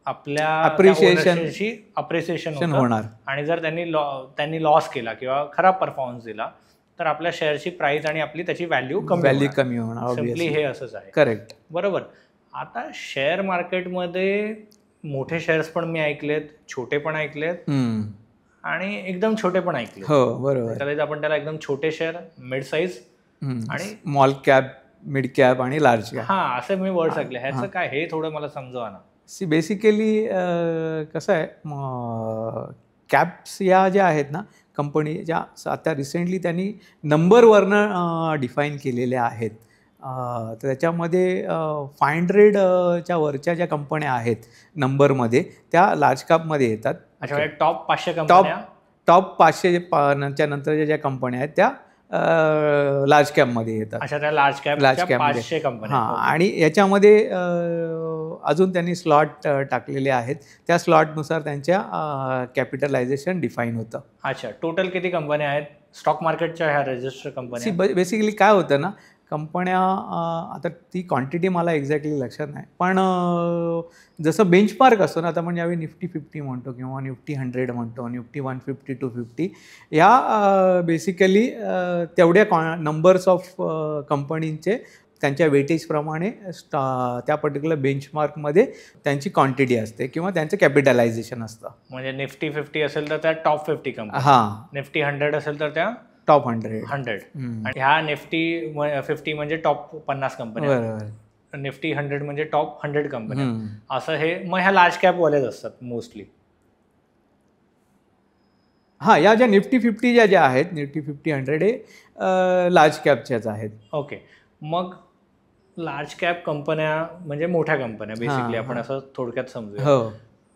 आपल्या अप्रिसिएशन होणार. आणि जर त्यांनी लॉस केला किंवा खराब परफॉर्मन्स दिला तर आपल्या शेअरची प्राइस आणि आपली त्याची व्हॅल्यू कमी होणार. सिम्पली हे असंच आहे. करेक्ट. बरोबर. आता शेअर मार्केटमध्ये मोठे शेअर्स पण मी ऐकलेत, छोटे पण ऐकलेत आणि एकदम छोटे पण ऐकलेत. हो, बरोबर. कदाचित आपण त्याला एकदम छोटे शेअर, मिड साईज आणि स्मॉल कॅप, मिड कॅप आणि लार्ज कॅप, हा असे मी वर्ड्स ऐकले. ह्याचं काय हे थोडं मला समजवा ना. बेसिकली कसं आहे, कॅप्स या ज्या आहेत ना कंपनी, ज्या आता रिसेंटली त्यांनी नंबरवरनं डिफाईन केलेल्या आहेत. तर त्याच्यामध्ये 500च्या वरच्या ज्या कंपन्या आहेत नंबरमध्ये त्या लार्ज कॅपमध्ये येतात. अच्छा, टॉप 500 कंपन्या, टॉप 500च्या नंतरच्या ज्या कंपन्या आहेत त्या लार्ज कॅपमध्ये येतात. अच्छा, त्या लार्ज कॅप 500 कंपन्या. हां, आणि याच्यामध्ये अजून त्यांनी स्लॉट टाकलेले आहेत. त्या स्लॉटनुसार त्यांच्या कॅपिटलायझेशन डिफाईन होतं. अच्छा, टोटल किती कंपन्या आहेत स्टॉक मार्केटच्या ह्या रजिस्टर कंपन्या? बेसिकली काय होतं ना, कंपन्या आता ती क्वांटिटी मला एक्झॅक्टली लक्षात नाही, पण जसं बेंचमार्क असतो ना, आता म्हणजे यावेळी निफ्टी 50 म्हणतो किंवा निफ्टी 100 म्हणतो, निफ्टी 150 250, ह्या बेसिकली तेवढ्या नंबर्स ऑफ कंपनींचे त्यांच्या वेटेजप्रमाणे त्या पर्टिक्युलर बेंचमार्कमध्ये त्यांची क्वांटिटी असते किंवा त्यांचं कॅपिटलायझेशन असतं. म्हणजे निफ्टी 50 असेल तर त्या टॉप 50 कंपन्या, हां, निफ्टी 100 असेल तर त्या टॉप 100. आणि ह्या निफ्टी 50 म्हणजे टॉप 50 कंपन्या, बरोबर. निफ्टी 100 म्हणजे टॉप 100 कंपन्या, असं हे. मग ह्या लार्ज कॅपवालेच असतात मोस्टली. हां, या ज्या निफ्टी 50 ज्या आहेत, निफ्टी 50 100 हे लार्ज कॅपच्याच आहेत. ओके. मग लार्ज कॅप कंपन्या म्हणजे मोठ्या कंपन्या बेसिकली, आपण असं थोडक्यात समजूया. हो.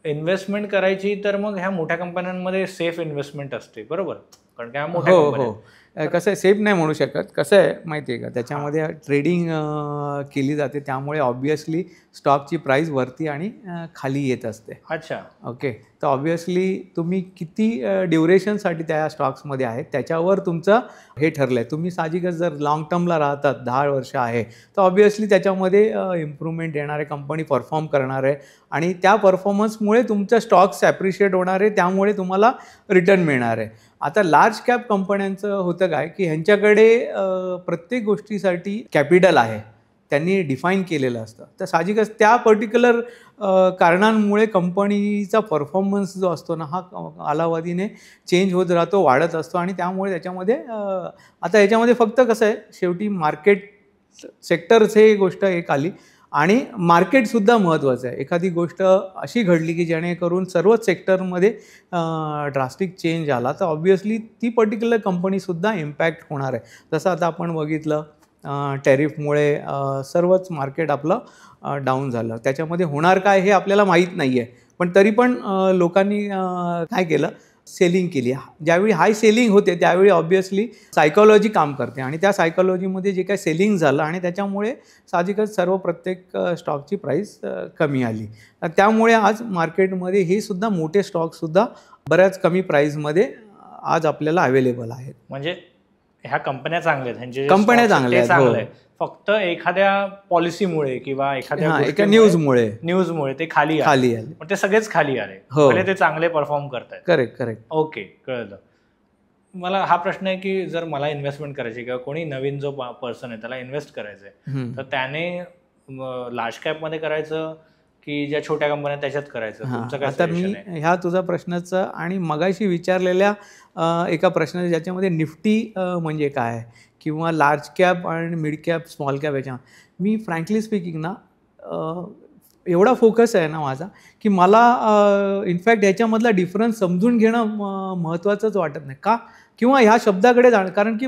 इन्व्हेस्टमेंट करायची तर मग ह्या मोठ्या कंपन्यांमध्ये सेफ इन्व्हेस्टमेंट असते, बरोबर? कारण की ह्या मोठ्या कंपन्या. कसं आहे, सेफ नाही म्हणू शकत. कसं आहे माहिती आहे का, त्याच्यामध्ये ट्रेडिंग केली जाते, त्यामुळे ऑब्वियसली स्टॉकची प्राईस वरती आणि खाली येत असते. अच्छा. ओके, तर ऑब्वियसली तुम्ही किती ड्युरेशनसाठी त्या स्टॉक्समध्ये आहेत त्याच्यावर तुमचं हे ठरलं आहे. तुम्ही साहजिकच जर लाँग टर्मला राहतात, 10 वर्ष आहे, तर ऑब्वियसली त्याच्यामध्ये इम्प्रूव्हमेंट येणार आहे, कंपनी परफॉर्म करणार आहे आणि त्या परफॉर्मन्समुळे तुमच्या स्टॉक्स ॲप्रिशिएट होणार आहे, त्यामुळे तुम्हाला रिटर्न मिळणार आहे. आता लार्ज कॅप कंपन्यांचं होतं काय, की ह्यांच्याकडे प्रत्येक गोष्टीसाठी कॅपिटल आहे, त्यांनी डिफाईन केलेलं असतं. तर साहजिकच त्या पर्टिक्युलर कारणांमुळे कंपनीचा परफॉर्मन्स जो असतो ना, हा कालावधीने चेंज होत राहतो, वाढत असतो आणि त्यामुळे त्याच्यामध्ये आता याच्यामध्ये फक्त कसं आहे, शेवटी मार्केट सेक्टरच हे गोष्ट एक आली आणि मार्केटसुद्धा महत्त्वाचं आहे. एखादी गोष्ट अशी घडली की जेणेकरून सर्वच सेक्टरमध्ये ड्रास्टिक चेंज आला, तर ऑब्व्हियसली ती पर्टिक्युलर कंपनीसुद्धा इम्पॅक्ट होणार आहे. जसं आता आपण बघितलं, टॅरिफमुळे सर्वच मार्केट आपलं डाऊन झालं. त्याच्यामध्ये होणार काय हे आपल्याला माहीत नाही आहे, पण तरी पण लोकांनी काय केलं, सेलिंग केली. ज्यावेळी हाय सेलिंग होते त्यावेळी ऑब्व्हियसली सायकॉलॉजी काम करते आणि त्या सायकॉलॉजीमध्ये जे काही सेलिंग झालं आणि त्याच्यामुळे साहजिकच प्रत्येक स्टॉकची प्राईस कमी आली. त्यामुळे आज मार्केटमध्ये हे सुद्धा मोठे स्टॉकसुद्धा बऱ्याच कमी प्राईसमध्ये आज आपल्याला अवेलेबल आहेत. म्हणजे ह्या कंपन्या चांगल्या आहेत, ह्यांचे कंपन्या चांगल्या आहेत, चांगले आहेत. फक्त एखाद्या पॉलिसीमुळे किंवा एका न्यूजमुळे ते खाली आले, पण ते सगळेच खाली आले, भले ते चांगले परफॉर्म करतात. करेक्ट. ओके, कळलं. मला हा प्रश्न आहे की जर मला इन्व्हेस्टमेंट करायची किंवा कोणी नवीन जो पर्सन आहे त्याला इन्व्हेस्ट करायचंय, तर त्याने लार्ज कॅपमध्ये करायचं की ज्या छोट्या कंपन्या त्याच्यात करायचं? आता मी ह्या तुझा प्रश्नाचं आणि मगाशी विचारलेल्या एका प्रश्नाचं, ज्याच्यामध्ये निफ्टी म्हणजे काय किंवा लार्ज कॅप आणि मिड कॅप, स्मॉल कॅप, याच्या मी फ्रँकली स्पीकिंग ना एवढा फोकस आहे ना माझा, की मला इनफॅक्ट याच्यामधला डिफरन्स समजून घेणं महत्त्वाचंच वाटत नाही का, किंवा ह्या शब्दाकडे जाणं, कारण की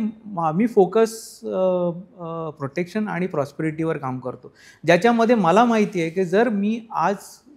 मी फोकस प्रोटेक्शन आणि प्रॉस्पेरिटीवर काम करतो, ज्याच्यामध्ये मला माहिती आहे की जर मी आज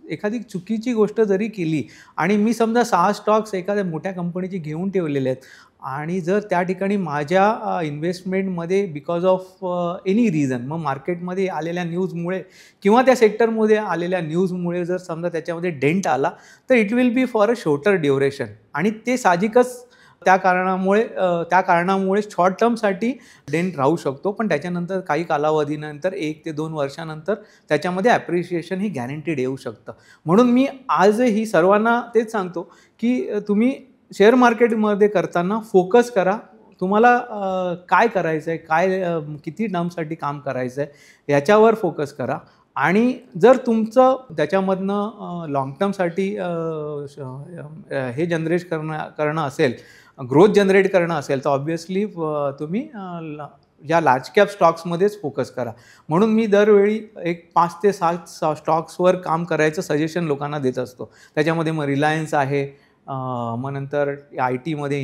एखादी चुकीची गोष्ट जरी केली आणि मी समजा 6 स्टॉक्स एखाद्या मोठ्या कंपनीचे घेऊन ठेवलेले आहेत आणि जर त्या ठिकाणी माझ्या इन्व्हेस्टमेंटमध्ये बिकॉज ऑफ एनी रिझन, मग मार्केटमध्ये आलेल्या न्यूजमुळे किंवा त्या सेक्टरमध्ये आलेल्या न्यूजमुळे जर समजा त्याच्यामध्ये डेंट आला, तर it will be for a shorter duration आणि ते साहजिकच त्या कारणामुळे शॉर्ट टर्मसाठी डेंट राहू शकतो, पण त्याच्यानंतर काही कालावधीनंतर 1 ते 2 वर्षानंतर त्याच्यामध्ये ॲप्रिशिएशन ही गॅरंटीड येऊ शकतं. म्हणून मी आजही सर्वांना तेच सांगतो की तुम्ही शेअर मार्केटमध्ये करताना फोकस करा. तुम्हाला काय करायचं आहे, किती टर्मसाठी काम करायचं आहे याच्यावर फोकस करा आणि जर तुमचं त्याच्यामधनं लाँग टर्मसाठी हे जनरेट करणं असेल, ग्रोथ जनरेट करणं असेल, तर ऑब्व्हियसली तुम्ही या लार्ज कॅप स्टॉक्समध्येच फोकस करा. म्हणून मी दरवेळी एक 5 ते 7 स्टॉक्सवर काम करायचं सजेशन लोकांना देत असतो. त्याच्यामध्ये मग रिलायन्स आहे, मग नंतर IT मध्ये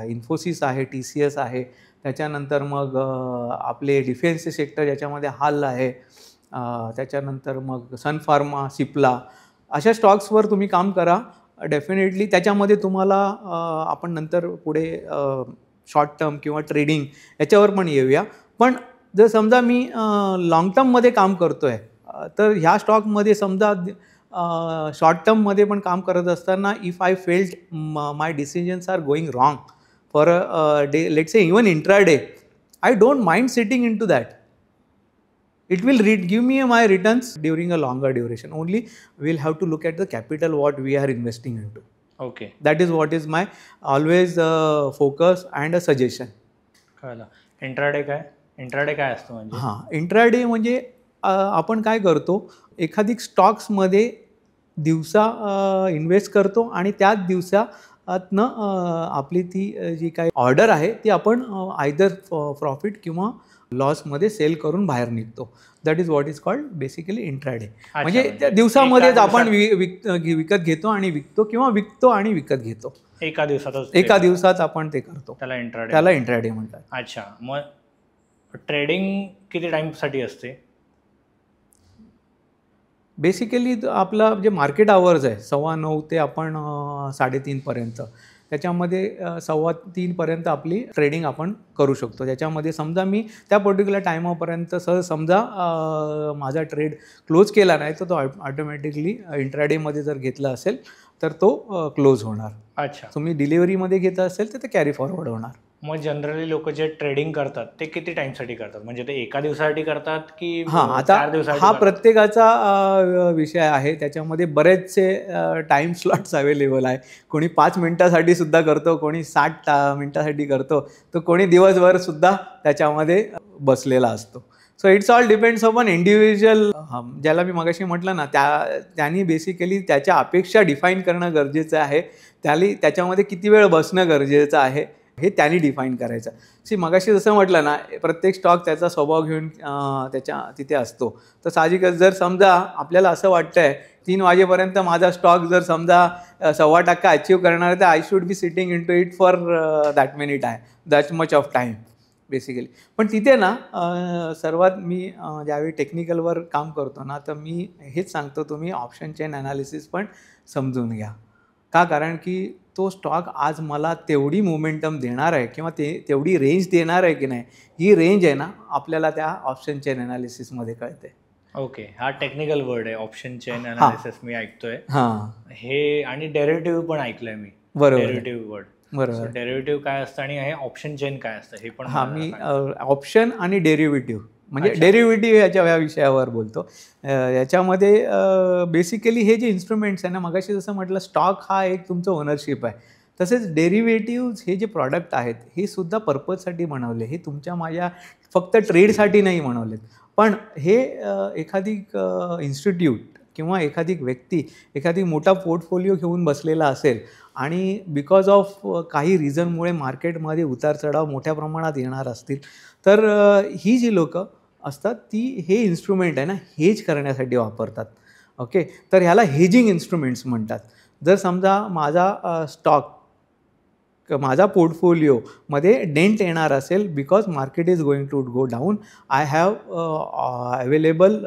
इन्फोसिस आहे, TCS आहे, त्याच्यानंतर मग आपले डिफेन्सचे सेक्टर ज्याच्यामध्ये हाल आहे, त्याच्यानंतर मग सन फार्मा, सिप्ला, अशा स्टॉक्सवर तुम्ही काम करा. डेफिनेटली त्याच्यामध्ये तुम्हाला आपण नंतर पुढे शॉर्ट टर्म किंवा ट्रेडिंग याच्यावर पण येऊया. पण जर समजा मी लाँग टर्ममध्ये काम करतो आहे, तर ह्या स्टॉकमध्ये समजा शॉर्ट टर्ममध्ये पण काम करत असताना if I felt my decisions are going wrong for a day, let's say even intraday, I don't mind sitting into that. It will give me my returns during a longer duration. Only we'll have to look at the capital what we are investing into. Okay. That is what is my always focus and a suggestion. कळलं. Intraday काय असतं म्हणजे? Intraday म्हणजे आपण काय करतो, एखादी स्टॉक्समध्ये दिवसा इन्व्हेस्ट करतो आणि त्याच दिवसातनं आपली ती जी काही ऑर्डर आहे ती आपण आयदर प्रॉफिट किंवा लॉसमध्ये सेल करून बाहेर निघतो. That is what is called basically intraday. म्हणजे त्या दिवसामध्येच आपण विकत घेतो आणि विकतो किंवा विकतो आणि विकत घेतो. एका दिवसात आपण ते करतो. त्याला इंट्राडे म्हणतात. अच्छा, मग ट्रेडिंग किती टाईमसाठी असते? बेसिकली आपला जे मार्केट आवर्स आहे 9:15 ते आपण 3:30 पर्यंत, त्याच्यामध्ये 2:15 पर्यंत आपली ट्रेडिंग आपण करू शकतो. त्याच्यामध्ये समजा मी त्या पर्टिक्युलर टायमापर्यंत समजा माझा ट्रेड क्लोज केला नाही तर तो ऑटोमॅटिकली इंट्राडेमध्ये जर घेतला असेल तर तो क्लोज होणार. अच्छा. तुम्ही डिलिव्हरीमध्ये घेत असेल तर ते कॅरी फॉरवर्ड होणार. मग जनरली लोक जे ट्रेडिंग करतात ते किती टाइमसाठी करतात, म्हणजे ते एका दिवसासाठी करतात की हां, आता 4 दिवसासाठी हा करतात? प्रत्येकाचा विषय आहे. त्याच्यामध्ये बरेचसे टाईम स्लॉट्स अवेलेबल आहे. कोणी 5 मिनिटासाठी सुद्धा करतो, कोणी 60 मिनिटासाठी करतो, तर कोणी दिवसभर सुद्धा त्याच्यामध्ये बसलेला असतो. So it's all depends upon individual. ज्याला मी मगाशी म्हटलं ना, त्यांनी बेसिकली त्याच्या अपेक्षा डिफाईन करणं गरजेचं आहे. त्याच्यामध्ये किती वेळ बसणं गरजेचं आहे हे त्यांनी डिफाईन करायचं. मगाशी जसं म्हटलं ना, प्रत्येक स्टॉक त्याचा स्वभाव घेऊन त्याच्या तिथे असतो. तर साहजिकच जर समजा आपल्याला असं वाटतंय 3 वाजेपर्यंत माझा स्टॉक जर समजा 1.25% अचीव करणार आहे, तर I should be sitting into it for that much of time basically. पण तिथे ना सर्वात मी ज्यावेळी टेक्निकलवर काम करतो ना, तर मी हेच सांगतो, तुम्ही ऑप्शन चेन ॲनालिसिस पण समजून घ्या. का? कारण की तो स्टॉक आज मला तेवढी मोमेंटम देणार आहे किंवा तेवढी रेंज देणार आहे की नाही, ही रेंज आहे ना आपल्याला त्या ऑप्शन चेन ॲनालिसिसमध्ये कळते. ओके, हा टेक्निकल वर्ड आहे ऑप्शन चेन ॲनालिसिस. मी ऐकतोय हे, आणि डेरिव्हेटिव्ह पण ऐकलंय मी. बरोबर, डेरिव्हेटिव्ह वर्ड. बरोबर. डेरिव्हेटिव्ह काय असतं आणि हे ऑप्शन चेन काय असतं हे पण मी ऑप्शन आणि डेरिव्हेटिव्ह म्हणजे डेरिव्हेटिव्ह या विषयावर बोलतो. याच्यामध्ये बेसिकली हे जे इन्स्ट्रुमेंट्स आहे ना, मगाशी जसं म्हटलं स्टॉक हा एक तुमचं ओनरशिप आहे, तसेच डेरिव्हेटिव्ह्ज हे जे प्रॉडक्ट आहेत हे सुद्धा पर्पजसाठी बनवले. हे तुमच्या माझ्या फक्त ट्रेडसाठी नाही बनवलेत, पण हे एखादी इन्स्टिट्यूट किंवा एखादी व्यक्ती एखादी मोठा पोर्टफोलिओ घेऊन बसलेला असेल आणि बिकॉज ऑफ काही रिझनमुळे मार्केटमध्ये उतारचढाव मोठ्या प्रमाणात येणार असतील, तर ही जी लोकं असतात ती हे इन्स्ट्रुमेंट आहे ना हेज करण्यासाठी वापरतात. ओके, तर ह्याला हेजिंग इन्स्ट्रुमेंट्स म्हणतात. जर समजा माझा पोर्टफोलिओमध्ये डेंट येणार असेल because market is going to go down, I have available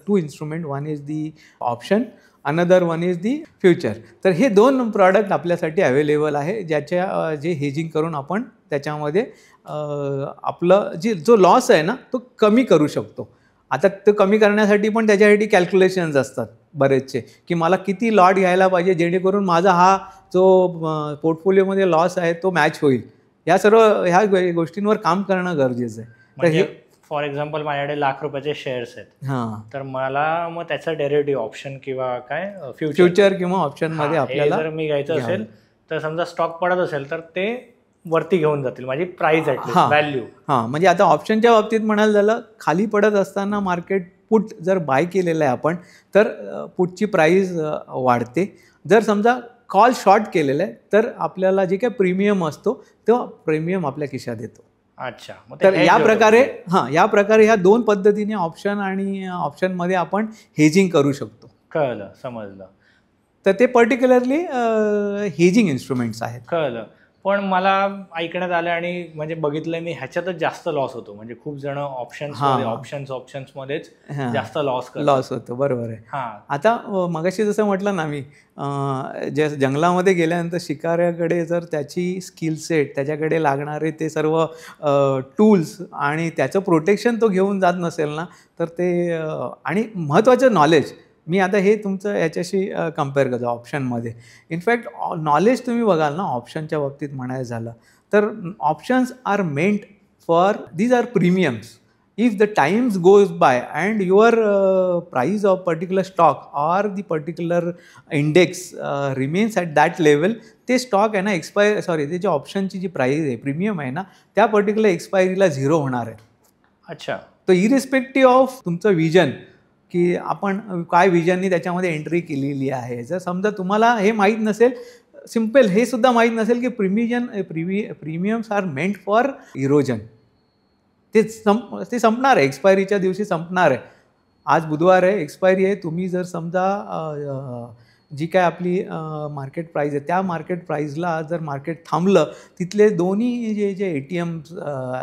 2 instrument. One is the option, another one is the future. तर हे 2 प्रॉडक्ट आपल्यासाठी अवेलेबल आहे, जे हेजिंग करून आपण त्याच्यामध्ये आपलं जो लॉस आहे ना तो कमी करू शकतो. आता तो कमी करण्यासाठी पण त्याच्यासाठी कॅल्क्युलेशन्स असतात बरेचसे, की मला किती लॉट घ्यायला पाहिजे जेणेकरून माझा हा जो पोर्टफोलिओमध्ये लॉस आहे तो मॅच होईल. ह्या गोष्टींवर काम करणं गरजेचं आहे. म्हणजे फॉर एक्झाम्पल माझ्याकडे ₹1,00,000 शेअर्स आहेत, तर मला मग त्याचा डेरिव्हेटिव्ह ऑप्शन किंवा काय फ्युचर किंवा ऑप्शनमध्ये आपल्याला जर मी घ्यायचं असेल तर समजा स्टॉक पडत असेल तर ते वरती घेऊन जातील माझी प्राइस व्हॅल्यू. म्हणजे आता ऑप्शनच्या बाबतीत म्हणायला झालं, खाली पडत असताना मार्केट पुट जर बाय केलेलं आहे आपण, तर पुटची प्राइस वाढते. जर समजा कॉल शॉर्ट केलेलं आहे तर आपल्याला जे काही प्रीमियम असतो तो प्रीमियम आपल्या खिशात येतो. अच्छा, तर या प्रकारे ह्या 2 पद्धतीने ऑप्शन आणि ऑप्शनमध्ये आपण हेजिंग करू शकतो. कळलं, समजलं. तर ते पर्टिक्युलरली हेजिंग इन्स्ट्रुमेंट्स आहेत. कळलं. पण मला ऐकण्यात आलं आणि म्हणजे बघितलंय मी, ह्याच्यातच जास्त लॉस होतो. म्हणजे खूप जण ऑप्शन्समध्येच जास्त लॉस होतो. बरोबर आहे. आता मगाशी जसं म्हटलं ना मी, जंगलामध्ये गेल्यानंतर शिकाऱ्याकडे जर त्याची स्किल सेट, त्याच्याकडे लागणारे ते सर्व टूल्स आणि त्याचं प्रोटेक्शन तो घेऊन जात नसेल ना, तर ते आणि महत्त्वाचं नॉलेज. मी आता हे तुमचं याच्याशी कम्पेअर करतो ऑप्शनमध्ये. इनफॅक्ट नॉलेज तुम्ही बघाल ना ऑप्शनच्या बाबतीत म्हणायचं झालं तर options are meant for these are premiums. If the times goes by and your price of particular stock or the particular index remains at that level, ते स्टॉक आहे ना ते जे ऑप्शनची जी प्राइस आहे, प्रीमियम आहे ना, त्या पर्टिक्युलर एक्सपायरीला 0 होणार आहे. अच्छा. तर इरिस्पेक्टिव्ह ऑफ तुमचं विजन, की आपण काय विजननी त्याच्यामध्ये एंट्री केलेली आहे. जर समजा तुम्हाला हे माहीत नसेल, सिम्पल हे सुद्धा माहीत नसेल की premiums R meant for erosion. ते संपणार आहे, एक्सपायरीच्या दिवशी संपणार आहे. आज बुधवार आहे, एक्सपायरी आहे. तुम्ही जर समजा जी काय आपली मार्केट प्राईस आहे त्या मार्केट प्राईजला जर मार्केट थांबलं, तिथले दोन्ही जे ATMs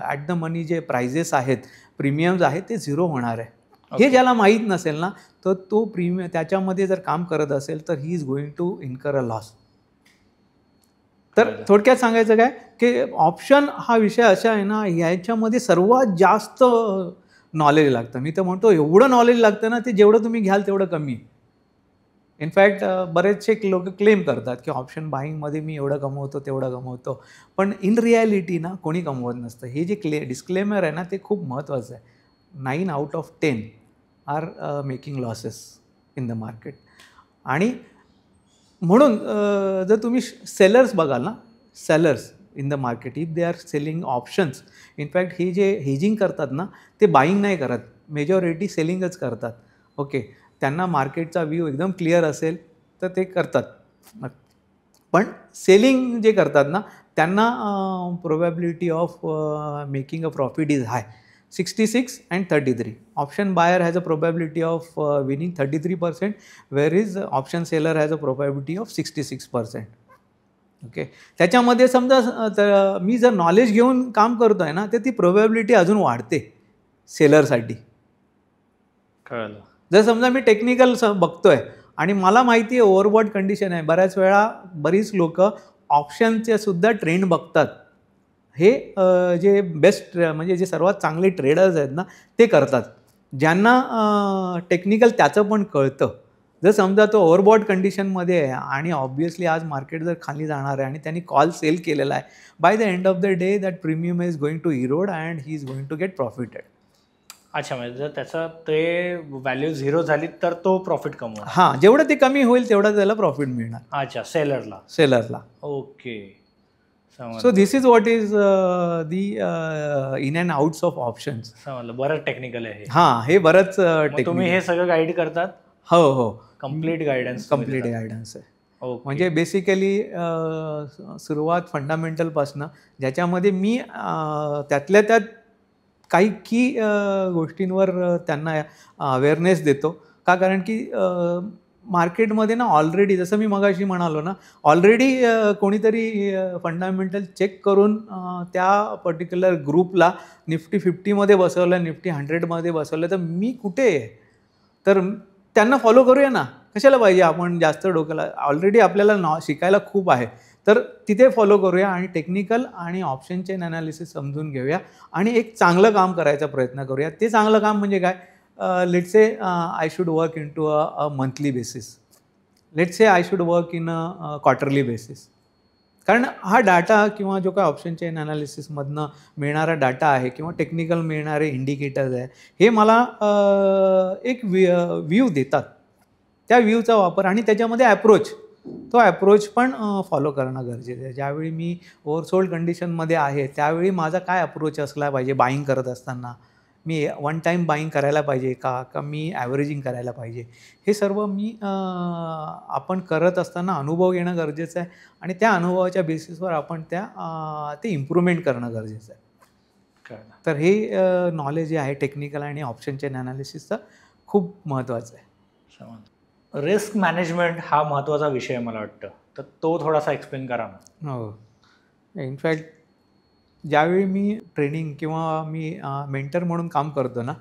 ॲट द मनी जे प्राइजेस आहेत, प्रीमियम्स आहेत, ते 0 होणार आहे. हे ज्याला माहीत नसेल ना, तर तो प्रीमियम त्याच्यामध्ये जर काम करत असेल तर he is going to incur a loss. तर थोडक्यात सांगायचं काय की ऑप्शन हा विषय असा आहे ना, याच्यामध्ये सर्वात जास्त नॉलेज लागतं. मी तर म्हणतो एवढं नॉलेज लागतं ना, ते जेवढं तुम्ही घ्याल तेवढं कमी. इनफॅक्ट बरेचसे लोक क्लेम करतात की ऑप्शन बाईंगमध्ये मी एवढं कमवतो तेवढं कमवतो, पण इन रिॲलिटी ना कोणी कमवत नसतं. हे जे डिस्क्लेमर आहे ना, ते खूप महत्त्वाचं आहे. 9 out of 10 are making losses in the market. आणि म्हणून जर तुम्ही सेलर्स बघाल ना, sellers in the market, if they are selling options, in fact हे जे हेजिंग करतात ना, ते बाईंग नाही करत, मेजॉरिटी सेलिंगच करतात. ओके, त्यांना मार्केटचा व्ह्यू एकदम क्लिअर असेल तर ते करतात. पण सेलिंग जे करतात ना, त्यांना probability of making a profit is hi, 66 and 33. Option buyer has a probability of winning 33%, whereas option seller has a probability of 66%. Okay, त्याच्यामध्ये समजा मी जर नॉलेज घेऊन काम करतो आहे ना, तर ती प्रोबॅबिलिटी अजून वाढते सेलरसाठी. कळलं. जर समजा मी टेक्निकल बघतोय आणि मला माहिती आहे ओव्हरबॉट कंडिशन आहे, बऱ्याच वेळा बरीच लोक ऑप्शनचे सुद्धा ट्रेंड बघतात. हे जे बेस्ट म्हणजे जे सर्वात चांगले ट्रेडर्स आहेत ना, ते करतात, ज्यांना टेक्निकल त्याचं पण कळतं. जर समजा तो ओव्हरबॉट कंडिशनमध्ये आहे आणि ऑब्व्हियसली आज मार्केट जर खाली जाणार आहे आणि त्यांनी कॉल सेल केलेला आहे, by the end of the day that premium is going to erode and he is going to get profited. अच्छा, म्हणजे जर त्याचा ते व्हॅल्यू 0 झाली तर तो प्रॉफिट कमवणार. हां, जेवढं ते कमी होईल तेवढं त्याला प्रॉफिट मिळणार. अच्छा, सेलरला. Okay. So this is what is the in and outs of options. समजलं. बरंच टेक्निकल आहे. हां, हे बरंच तुम्ही हे सगळं गाईड करतात? हो हो, कम्प्लीट गायडन्स आहे. म्हणजे बेसिकली सुरुवात फंडामेंटलपासनं, ज्याच्यामध्ये मी त्यातल्या त्यात काही की गोष्टींवर त्यांना अवेअरनेस देतो. का, कारण की मार्केटमध्ये ना ऑलरेडी, जसं मी मगाशी म्हणालो ना, ऑलरेडी कोणीतरी फंडामेंटल चेक करून त्या पर्टिक्युलर ग्रुपला निफ्टी 50मध्ये बसवलं, निफ्टी 100मध्ये बसवलं, तर मी कुठे आहे? तर त्यांना फॉलो करूया ना, कशाला पाहिजे आपण जास्त डोक्याला? ऑलरेडी आपल्याला शिकायला खूप आहे, तर तिथे फॉलो करूया आणि टेक्निकल आणि ऑप्शन चेन ॲनालिसिस समजून घेऊया आणि एक चांगलं काम करायचा प्रयत्न करूया. ते चांगलं काम म्हणजे काय? Let's say I should work in to a monthly basis, let's say I should work in a quarterly basis. कारण हा डाटा किंवा जो काय ऑप्शन चेन ॲनालिसिसमधनं मिळणारा डाटा आहे किंवा टेक्निकल मिळणारे इंडिकेटर्स आहे, हे मला एक व्ह्यू देतात. त्या व्ह्यूचा वापर आणि त्याच्यामध्ये तो ॲप्रोच पण फॉलो करणं गरजेचं आहे. ज्यावेळी मी ओव्हरसोल्ड कंडिशनमध्ये आहे, त्यावेळी माझा काय अप्रोच असला पाहिजे? बाईंग करत असताना मी वन टाईम बाईंग करायला पाहिजे का मी ॲव्हरेजिंग करायला पाहिजे? हे सर्व आपण करत असताना अनुभव घेणं गरजेचं आहे आणि त्या अनुभवाच्या बेसिसवर आपण ते इम्प्रूव्हमेंट करणं गरजेचं आहे. तर हे नॉलेज जे आहे टेक्निकल आणि ऑप्शन चेन ॲनालिसिसचं खूप महत्त्वाचं आहे. रिस्क मॅनेजमेंट हा महत्त्वाचा विषय मला वाटतं, तर तो थोडासा एक्सप्लेन करा ना. हो, इनफॅक्ट ज्यावेळी मी ट्रेनिंग किंवा मी मेंटर म्हणून काम करतो ना,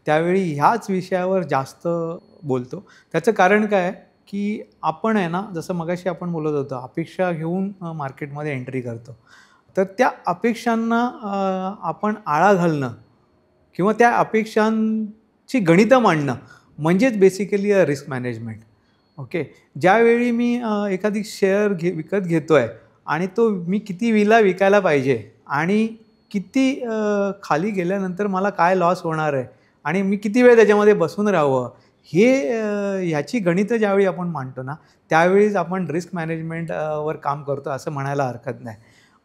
त्यावेळी ह्याच विषयावर जास्त बोलतो. त्याचं कारण काय आहे की आपण आहे ना, जसं मगाशी आपण बोलत होतो, अपेक्षा घेऊन मार्केटमध्ये एंट्री करतो. तर त्या अपेक्षांना आपण आळा घालणं किंवा त्या अपेक्षांची गणितं मांडणं म्हणजेच बेसिकली रिस्क मॅनेजमेंट. ओके, ज्यावेळी मी एखादी शेअर विकत घेतो आहे आणि तो मी किती विकायला पाहिजे आणि किती खाली गेल्यानंतर मला काय लॉस होणार आहे आणि मी किती वेळ त्याच्यामध्ये बसून राहावं, ह्याची गणितं ज्यावेळी आपण मांडतो ना, त्यावेळीच आपण रिस्क मॅनेजमेंटवर काम करतो असं म्हणायला हरकत नाही.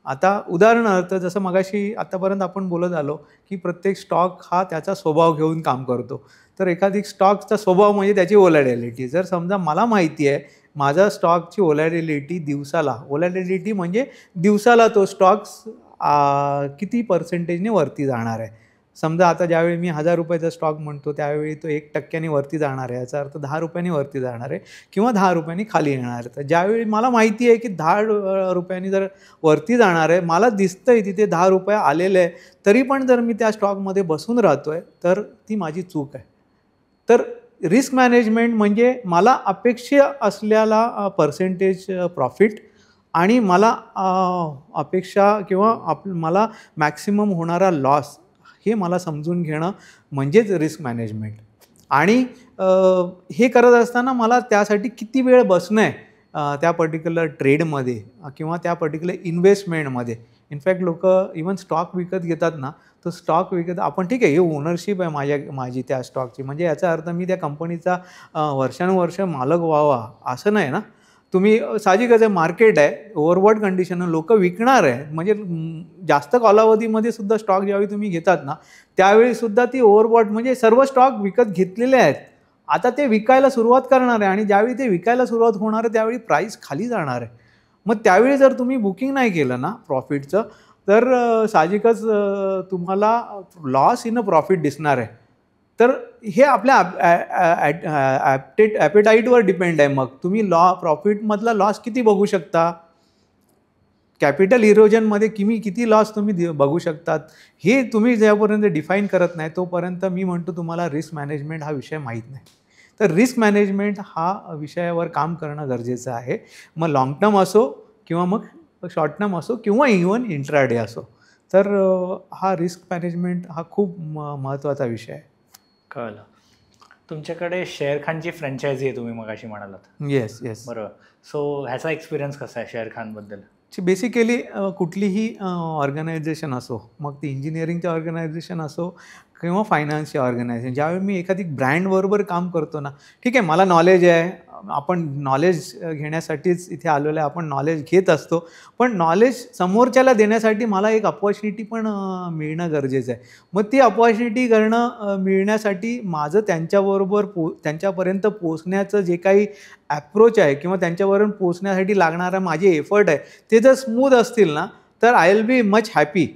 आता उदाहरणार्थ, जसं मगाशी आतापर्यंत आपण बोलत आलो की प्रत्येक स्टॉक हा त्याचा स्वभाव घेऊन काम करतो. तर एखादी स्टॉकचा स्वभाव म्हणजे त्याची ओलॅटिलिटी. जर समजा मला माहिती आहे माझा स्टॉकची ओलॅटिलिटी म्हणजे दिवसाला तो स्टॉक्स किती पर्सेंटेजने वरती जाणार आहे. समजा आता ज्यावेळी मी 1000 रुपयाचा स्टॉक म्हणतो, त्यावेळी तो 1% वरती जाणार आहे, याचा अर्थ 10 रुपयांनी वरती जाणार आहे किंवा 10 रुपयांनी खाली येणार आहे. तर ज्यावेळी मला माहिती आहे की 10 रुपयांनी जर वरती जाणार आहे, मला दिसतं आहे तिथे 10 रुपये आलेले आहे, तरी पण जर मी त्या स्टॉकमध्ये बसून राहतो आहे, तर ती माझी चूक आहे. तर रिस्क मॅनेजमेंट म्हणजे मला अपेक्षा असलेला पर्सेंटेज प्रॉफिट आणि मला अपेक्षा किंवा मला मॅक्सिमम होणारा लॉस हे मला समजून घेणं म्हणजेच रिस्क मॅनेजमेंट. आणि हे करत असताना मला त्यासाठी किती वेळ बसणं आहे त्या पर्टिक्युलर ट्रेडमध्ये किंवा त्या पर्टिक्युलर इन्व्हेस्टमेंटमध्ये. इनफॅक्ट लोकं इवन स्टॉक विकत घेतात ना, तर स्टॉक विकत आपण ठीक आहे हे ओनरशिप आहे माझी त्या स्टॉकची, म्हणजे याचा अर्थ मी त्या कंपनीचा वर्षानुवर्ष मालक व्हावा असं नाही ना. तुम्ही साहजिकच आहे, मार्केट आहे, ओव्हरबॉट कंडिशन लोकं विकणार आहे, म्हणजे जास्त कालावधीमध्ये सुद्धा स्टॉक ज्यावेळी तुम्ही घेतात ना त्यावेळीसुद्धा ती ओव्हरबॉट म्हणजे सर्व स्टॉक विकत घेतलेले आहेत. आता ते विकायला सुरुवात करणार आहे आणि ज्यावेळी ते विकायला सुरुवात होणार आहे त्यावेळी प्राईस खाली जाणार आहे. मग त्यावेळी जर तुम्ही बुकिंग नाही केलं ना प्रॉफिटचं, तर साहजिकच तुम्हाला लॉस इन अ प्रॉफिट दिसणार आहे. तर हे आपल्या ॲपेटाईटवर डिपेंड आहे. मग तुम्ही प्रॉफिटमधला लॉस किती बघू शकता, कॅपिटल इरोजनमध्ये किती लॉस तुम्ही बघू शकतात, हे तुम्ही जेव्हापर्यंत डिफाईन करत नाही तोपर्यंत मी म्हणतो तुम्हाला रिस्क मॅनेजमेंट हा विषय माहीत नाही. तर रिस्क मॅनेजमेंट हा विषयावर काम करणं गरजेचं आहे. मग लाँग टर्म असो किंवा मग शॉर्ट टर्म असो किंवा इवन इंट्राडे असो. तर हा रिस्क मॅनेजमेंट हा खूप महत्त्वाचा विषय आहे. कळलं. तुमच्याकडे शेर खानची फ्रँचायझी आहे तुम्ही मगाशी म्हणालात. Yes yes. बरोबर. सो ह्याचा एक्सपिरियन्स कसा आहे शेर खानबद्दल? बेसिकली कुठलीही ऑर्गनायझेशन असो, मग ती इंजिनिअरिंगचे ऑर्गनायझेशन असो किंवा फायनान्सचे ऑर्गनायझेशन, ज्यावेळी मी एखादी ब्रँडबरोबर काम करतो ना, ठीक आहे मला नॉलेज आहे, आपण नॉलेज घेण्यासाठीच इथे आलेलो आहे, आपण नॉलेज घेत असतो, पण नॉलेज समोरच्याला देण्यासाठी मला एक अपॉर्च्युनिटी पण मिळणं गरजेचं आहे. मग ती अपॉर्च्युनिटी मिळण्यासाठी माझं त्यांच्याबरोबर त्यांच्यापर्यंत पोचण्याचं जे काही ॲप्रोच आहे किंवा त्यांच्यापर्यंत पोचण्यासाठी लागणारा माझे एफर्ट आहे ते जर स्मूथ असतील ना, तर I will be much happy.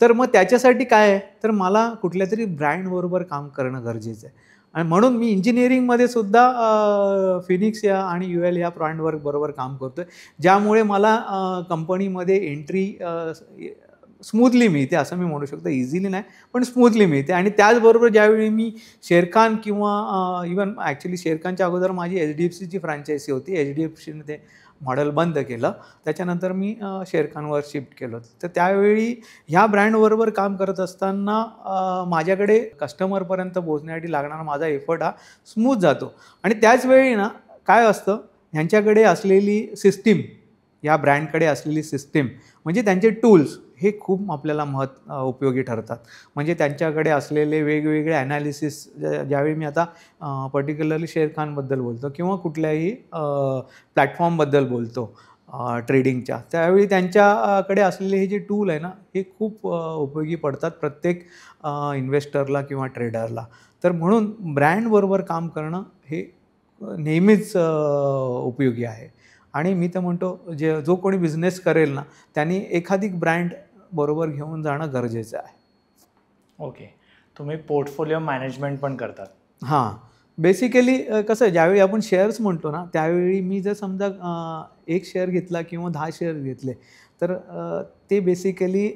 तर मग त्याच्यासाठी काय आहे, तर मला कुठल्या तरी ब्रँडबरोबर काम करणं गरजेचं आहे. आणि म्हणून मी इंजिनिअरिंगमध्ये सुद्धा फिनिक्स आणि UL या बरोबर काम करतो आहे, ज्यामुळे मला कंपनीमध्ये एंट्री स्मूथली मिळते असं मी म्हणू शकतो. इझिली नाही पण स्मूथली मिळते. आणि त्याचबरोबर ज्यावेळी मी शेरखान किंवा इवन ॲक्च्युली शेरखानच्या अगोदर माझी HDFCची फ्रँचायझी होती, HDFCने ते मॉडेल बंद केलं, त्याच्यानंतर मी शेरखानवर शिफ्ट केलं. तर त्यावेळी ह्या ब्रँडबरोबर काम करत असताना माझ्याकडे कस्टमरपर्यंत पोहोचण्यासाठी लागणारा माझा एफर्ट हा स्मूथ जातो. आणि त्याचवेळी ना काय असतं, ह्यांच्याकडे असलेली सिस्टीम, या ब्रँडकडे असलेली सिस्टीम म्हणजे त्यांचे टूल्स हे खूप आपल्याला उपयोगी ठरतात. म्हणजे त्यांच्याकडे असलेले वेगवेगळे ॲनालिसिस, ज्यावेळी मी आता पर्टिक्युलरली शेरखानबद्दल बोलतो किंवा कुठल्याही प्लॅटफॉर्मबद्दल बोलतो ट्रेडिंगच्या, त्यावेळी त्यांच्याकडे असलेले हे जे टूल आहे ना हे खूप उपयोगी पडतात प्रत्येक इन्व्हेस्टरला किंवा ट्रेडरला. तर म्हणून ब्रँडबरोबर काम करणं हे नेहमीच उपयोगी आहे. आणि मी तर म्हणतो जो कोणी बिझनेस करेल ना त्यांनी एखादी ब्रँड बरोबर घेऊन जाणं गरजेचं आहे. ओके. तुम्ही पोर्टफोलिओ मॅनेजमेंट पण करतात? हां. बेसिकली कसं आहे, ज्यावेळी आपण शेअर्स म्हणतो ना त्यावेळी मी जर समजा 1 शेअर घेतला किंवा 10 शेअर घेतले तर ते बेसिकली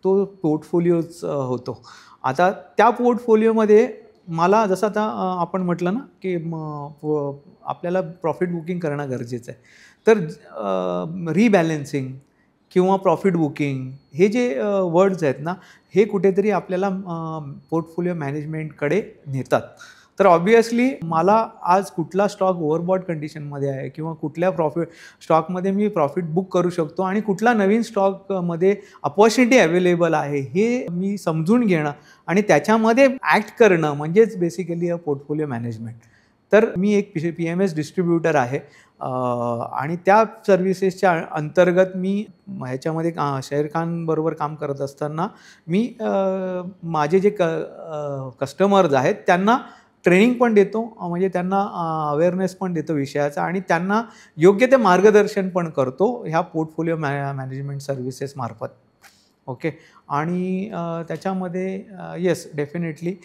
तो पोर्टफोलिओच होतो. आता त्या पोर्टफोलिओमध्ये मला जसं आता आपण म्हटलं ना की आपल्याला प्रॉफिट बुकिंग करणं गरजेचं आहे. तर रिबॅलन्सिंग किंवा प्रॉफिट बुकिंग हे जे वर्ड्स आहेत ना हे कुठेतरी आपल्याला पोर्टफोलिओ मॅनेजमेंटकडे नेतात. तर ऑब्वियसली मला आज कुठला स्टॉक ओव्हरबॉट कंडिशनमध्ये आहे किंवा कुठल्या स्टॉकमध्ये मी प्रॉफिट बुक करू शकतो आणि कुठला नवीन स्टॉकमध्ये अपॉर्च्युनिटी अवेलेबल आहे हे मी समजून घेणं आणि त्याच्यामध्ये ॲक्ट करणं म्हणजेच बेसिकली अ पोर्टफोलिओ मॅनेजमेंट. तर मी एक PMS डिस्ट्रीब्युटर आहे आणि त्या सर्व्हिसेसच्या अंतर्गत मी ह्याच्यामध्ये शेरखानबरोबर काम करत असताना मी माझे जे कस्टमर्स आहेत त्यांना ट्रेनिंग पण देतो, म्हणजे त्यांना अवेअरनेस पण देतो विषयाचा आणि त्यांना योग्य ते मार्गदर्शन पण करतो ह्या पोर्टफोलिओ मॅनेजमेंट सर्व्हिसेस मार्फत. ओके. आणि त्याच्यामध्ये येस डेफिनेटली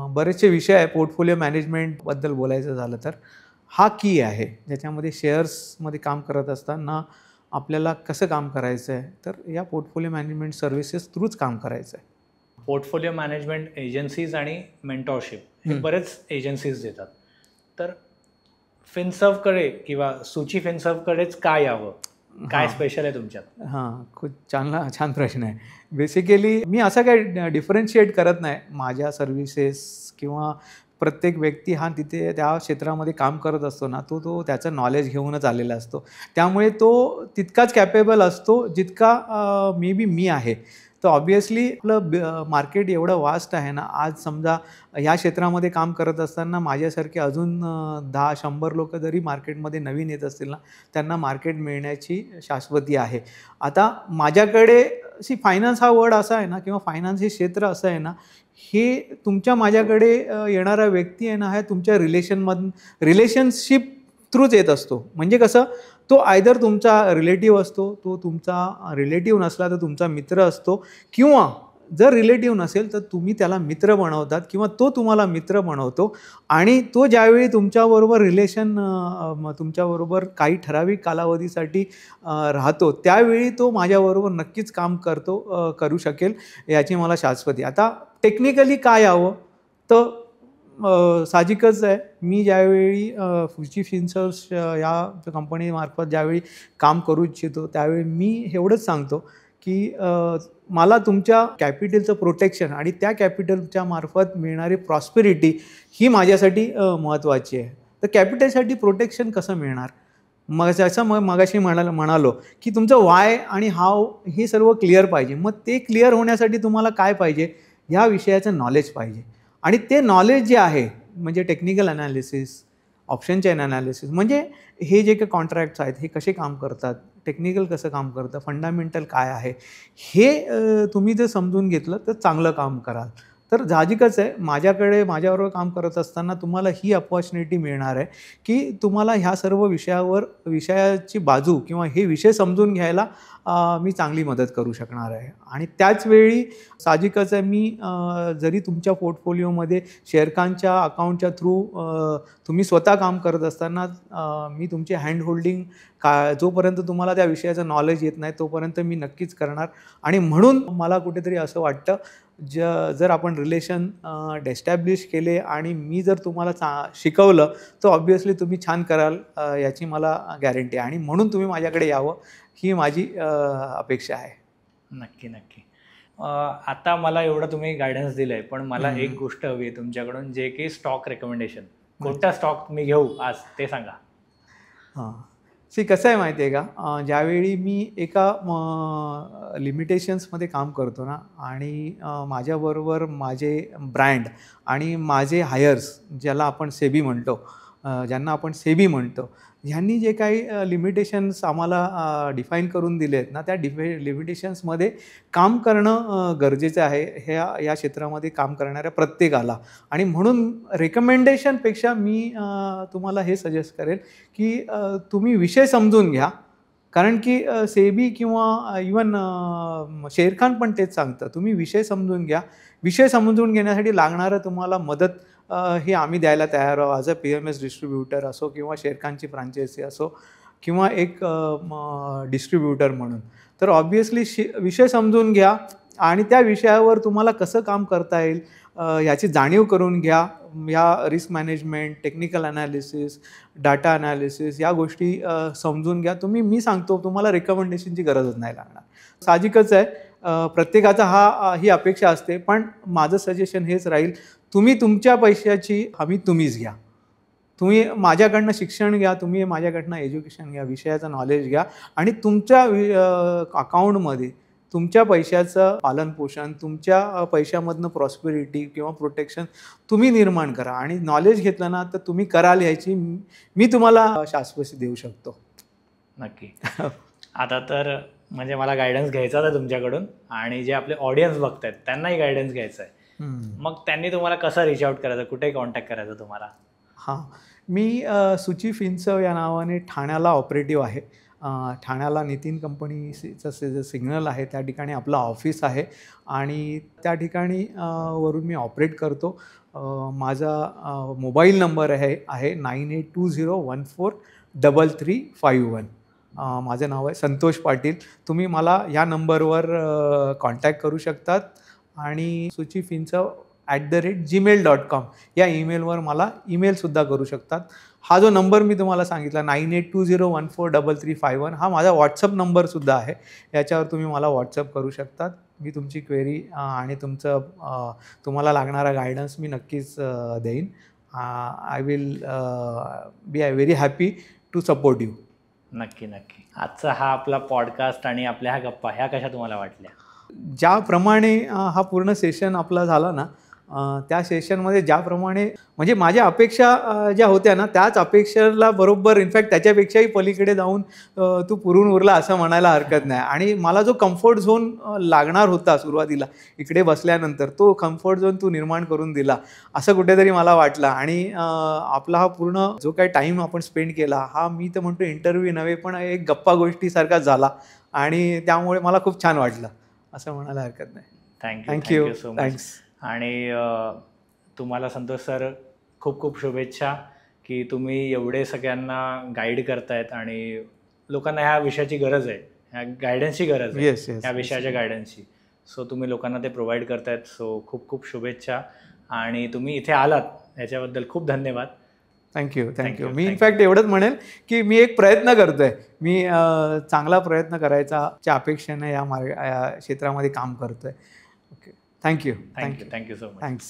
बरेचसे विषय आहे पोर्टफोलिओ मॅनेजमेंटबद्दल बोलायचं झालं तर. हा की आहे ज्याच्यामध्ये शेअर्समध्ये काम करत असताना आपल्याला कसं काम करायचं आहे, तर या पोर्टफोलिओ मॅनेजमेंट सर्व्हिसेस थ्रूच काम करायचं आहे. पोर्टफोलिओ मॅनेजमेंट एजन्सीज आणि मेंटॉरशिप हे बरेच एजन्सीज देतात. तर फिनसर्व्हकडे किंवा सुची फिनसर्व्हकडेच का यावं? काय स्पेशल आहे तुमच्यात? हां, खूप छान प्रश्न आहे. बेसिकली मी असं काही डिफरन्शिएट करत नाही. माझ्या सर्व्हिसेस किंवा प्रत्येक व्यक्ती हा तिथे त्या क्षेत्रामध्ये काम करत असतो ना, तो त्याचं नॉलेज घेऊनच आलेला असतो. त्यामुळे तो तितकाच कॅपेबल असतो जितका मे बी मी आहे. तर ऑब्व्हियसली आपलं मार्केट एवढं वास्ट आहे ना, आज समजा ह्या क्षेत्रामध्ये काम करत असताना माझ्यासारखे अजून 10-100 लोकं जरी मार्केटमध्ये नवीन येत असतील ना, त्यांना मार्केट मिळण्याची शाश्वती आहे. आता माझ्याकडे फायनान्स हा वर्ड असा आहे ना, किंवा फायनान्स हे क्षेत्र असं आहे ना, हे तुमच्या माझ्याकडे येणारा व्यक्ती आहे ना, हा तुमच्या रिलेशनशिप थ्रूच येत असतो. म्हणजे कसं, तो आयदर तुमचा रिलेटिव्ह असतो, तो तुमचा रिलेटिव्ह नसला तर तुमचा मित्र असतो, किंवा जर रिलेटिव्ह नसेल तर तुम्ही त्याला मित्र बनवतात किंवा तो तुम्हाला मित्र बनवतो. आणि तो ज्यावेळी तुमच्याबरोबर तुमच्याबरोबर काही ठराविक कालावधीसाठी राहतो, त्यावेळी तो माझ्याबरोबर नक्कीच काम करू शकेल याची मला शाश्वती. आता टेक्निकली काय हवं, तर साहजिकच आहे, मी ज्यावेळी फुजी फिन्सर्व्स या कंपनीमार्फत ज्यावेळी काम करू इच्छितो, त्यावेळी मी एवढंच सांगतो की मला तुमच्या कॅपिटलचं प्रोटेक्शन आणि त्या कॅपिटलच्या मार्फत मिळणारी प्रॉस्पेरिटी ही माझ्यासाठी महत्त्वाची आहे. तर कॅपिटलसाठी प्रोटेक्शन कसं मिळणार? मगाशी म्हणालो की तुमचं वाय आणि हाव हे सर्व क्लिअर पाहिजे. मग ते क्लिअर होण्यासाठी तुम्हाला काय पाहिजे? ह्या विषयाचं नॉलेज पाहिजे. आणि ते नॉलेज जे आहे, म्हणजे technical analysis, option chain analysis, म्हणजे हे जे काही कॉन्ट्रॅक्ट्स आहेत हे कसे काम करतात, टेक्निकल कसं काम करतं, फंडामेंटल काय आहे, हे तुम्ही जर समजून घेतलं तर चांगलं काम कराल. तर साहजिकच आहे, माझ्याबरोबर काम करत असताना तुम्हाला ही अपॉर्च्युनिटी मिळणार आहे की तुम्हाला ह्या सर्व विषयाची बाजू किंवा हे विषय समजून घ्यायला मी चांगली मदत करू शकणार आहे. आणि त्याचवेळी साहजिकच आहे, मी जरी तुमच्या पोर्टफोलिओमध्ये शेअरखानच्या अकाउंटच्या थ्रू तुम्ही स्वतः काम करत असताना मी तुमची हँड होल्डिंग जोपर्यंत तुम्हाला त्या विषयाचं नॉलेज येत नाही तोपर्यंत मी नक्कीच करणार. आणि म्हणून मला कुठेतरी असं वाटतं, जर आपण रिलेशन एस्टॅब्लिश केले आणि मी जर तुम्हाला शिकवलं तर ऑब्व्हियसली तुम्ही छान कराल याची मला गॅरंटी आहे. आणि म्हणून तुम्ही माझ्याकडे यावं ही माझी अपेक्षा आहे. नक्की नक्की. आता मला एवढं तुम्ही गायडन्स दिलं आहे, पण मला एक गोष्ट हवी आहे तुमच्याकडून, जे की स्टॉक रेकमेंडेशन. कोणता स्टॉक मी घेऊ आज ते सांगा. हां, कसं आहे माहिती आहे का, ज्यावेळी मी एका लिमिटेशन्समध्ये काम करतो ना, आणि माझ्याबरोबर माझे ब्रँड आणि माझे हायर्स, ज्यांना आपण सेबी म्हणतो, ह्यांनी जे काही लिमिटेशन्स आम्हाला डिफाईन करून दिले आहेत ना, त्या लिमिटेशन्समध्ये काम करणं गरजेचं आहे या क्षेत्रामध्ये काम करणाऱ्या प्रत्येकाला. आणि म्हणून रेकमेंडेशनपेक्षा मी तुम्हाला हे सजेस्ट करेल की तुम्ही विषय समजून घ्या. कारण की सेबी किंवा इवन शेरखान पण तेच सांगतं, तुम्ही विषय समजून घ्या. विषय समजून घेण्यासाठी लागणारं तुम्हाला मदत हे आम्ही द्यायला तयार आहोत. ॲज अ PMS डिस्ट्रीब्युटर असो किंवा शेरखानची फ्रांचायझी असो किंवा एक डिस्ट्रीब्युटर म्हणून. तर ऑब्व्हियसली विषय समजून घ्या आणि त्या विषयावर तुम्हाला कसं काम करता येईल याची जाणीव करून घ्या. या risk management, technical analysis, data analysis या गोष्टी समजून घ्या. मी सांगतो तुम्हाला रेकमेंडेशनची गरजच नाही लागणार. साहजिकच आहे, प्रत्येकाचा ही अपेक्षा असते, पण माझं सजेशन हेच राहील, तुम्ही तुमच्या पैशाची हमी तुम्हीच घ्या. तुम्ही माझ्याकडनं शिक्षण घ्या, तुम्ही माझ्याकडनं एज्युकेशन घ्या, विषयाचं नॉलेज घ्या आणि तुमच्या अकाउंटमध्ये तुमच्या पैशाचं पालनपोषण, तुमच्या पैशामधनं प्रॉस्पेरिटी किंवा प्रोटेक्शन तुम्ही निर्माण करा. आणि नॉलेज घेतलं ना तर तुम्ही कराल ह्याची मी तुम्हाला शाश्वती देऊ शकतो. नक्की. आता तर म्हणजे मला गायडन्स घ्यायचा होता तुमच्याकडून, आणि जे आपले ऑडियन्स बघतायत त्यांनाही गायडन्स घ्यायचा आहे. मग त्यांनी तुम्हाला कसं रीच आउट करायचं, कुठे कॉन्टॅक्ट करायचं तुम्हाला? हां, मी सुची फिन्सर्व या नावाने ठाण्याला ऑपरेटिव्ह आहे. ठाण्याला नितीन कंपनीचं सिग्नल आहे, त्या ठिकाणी आपलं ऑफिस आहे आणि त्या ठिकाणी वरून मी ऑपरेट करतो. माझा मोबाईल नंबर आहे 9820143351. माझं नाव आहे संतोष पाटील. तुम्ही मला या नंबरवर कॉन्टॅक्ट करू शकतात आणि suchifinserv@gmail.com या ईमेलवर मला ईमेलसुद्धा करू शकतात. हा जो नंबर मी तुम्हाला सांगितला 9820143351 हा माझा व्हॉट्सअप नंबरसुद्धा आहे. याच्यावर तुम्ही मला व्हॉट्सअप करू शकतात. मी तुमची क्वेरी आणि तुम्हाला लागणारा गायडन्स मी नक्कीच देईन. I will be very happy to support you. नक्की नक्की. आजचा हा आपला पॉडकास्ट आणि आपल्या ह्या गप्पा ह्या कशा तुम्हाला वाटल्या? ज्याप्रमाणे हा पूर्ण सेशन आपला झाला ना, त्या सेशनमध्ये ज्याप्रमाणे म्हणजे माझ्या अपेक्षा ज्या होत्या ना, त्याच अपेक्षेला बरोबर इनफॅक्ट त्याच्यापेक्षाही पलीकडे जाऊन तू पुरून उरला असं म्हणायला हरकत नाही. आणि मला जो कम्फर्ट झोन लागणार होता सुरुवातीला इकडे बसल्यानंतर, तो कम्फर्ट झोन तू निर्माण करून दिला असं कुठेतरी मला वाटलं. आणि आपला हा पूर्ण जो काही टाईम आपण स्पेंड केला हा मी तर म्हणतो इंटरव्ह्यू नव्हे पण एक गप्पा गोष्टीसारखा झाला. आणि त्यामुळे मला खूप छान वाटलं असं म्हणायला हरकत नाही. Thank you so much. आणि तुम्हाला संतोष सर खूप खूप शुभेच्छा की तुम्ही एवढे सगळ्यांना गाईड करतायत आणि लोकांना ह्या विषयाची गरज आहे, ह्या गायडन्सची गरज आहे, ह्या विषयाच्या गायडन्सची. सो तुम्ही लोकांना ते प्रोव्हाइड करतायत. सो खूप खूप शुभेच्छा आणि तुम्ही इथे आलात याच्याबद्दल खूप धन्यवाद. थँक्यू. मी इनफॅक्ट एवढंच म्हणेल की मी एक प्रयत्न करतोय. मी चांगला प्रयत्न करायचा अपेक्षेने या क्षेत्रामध्ये काम करतोय. Okay. Thank you so much. Thanks.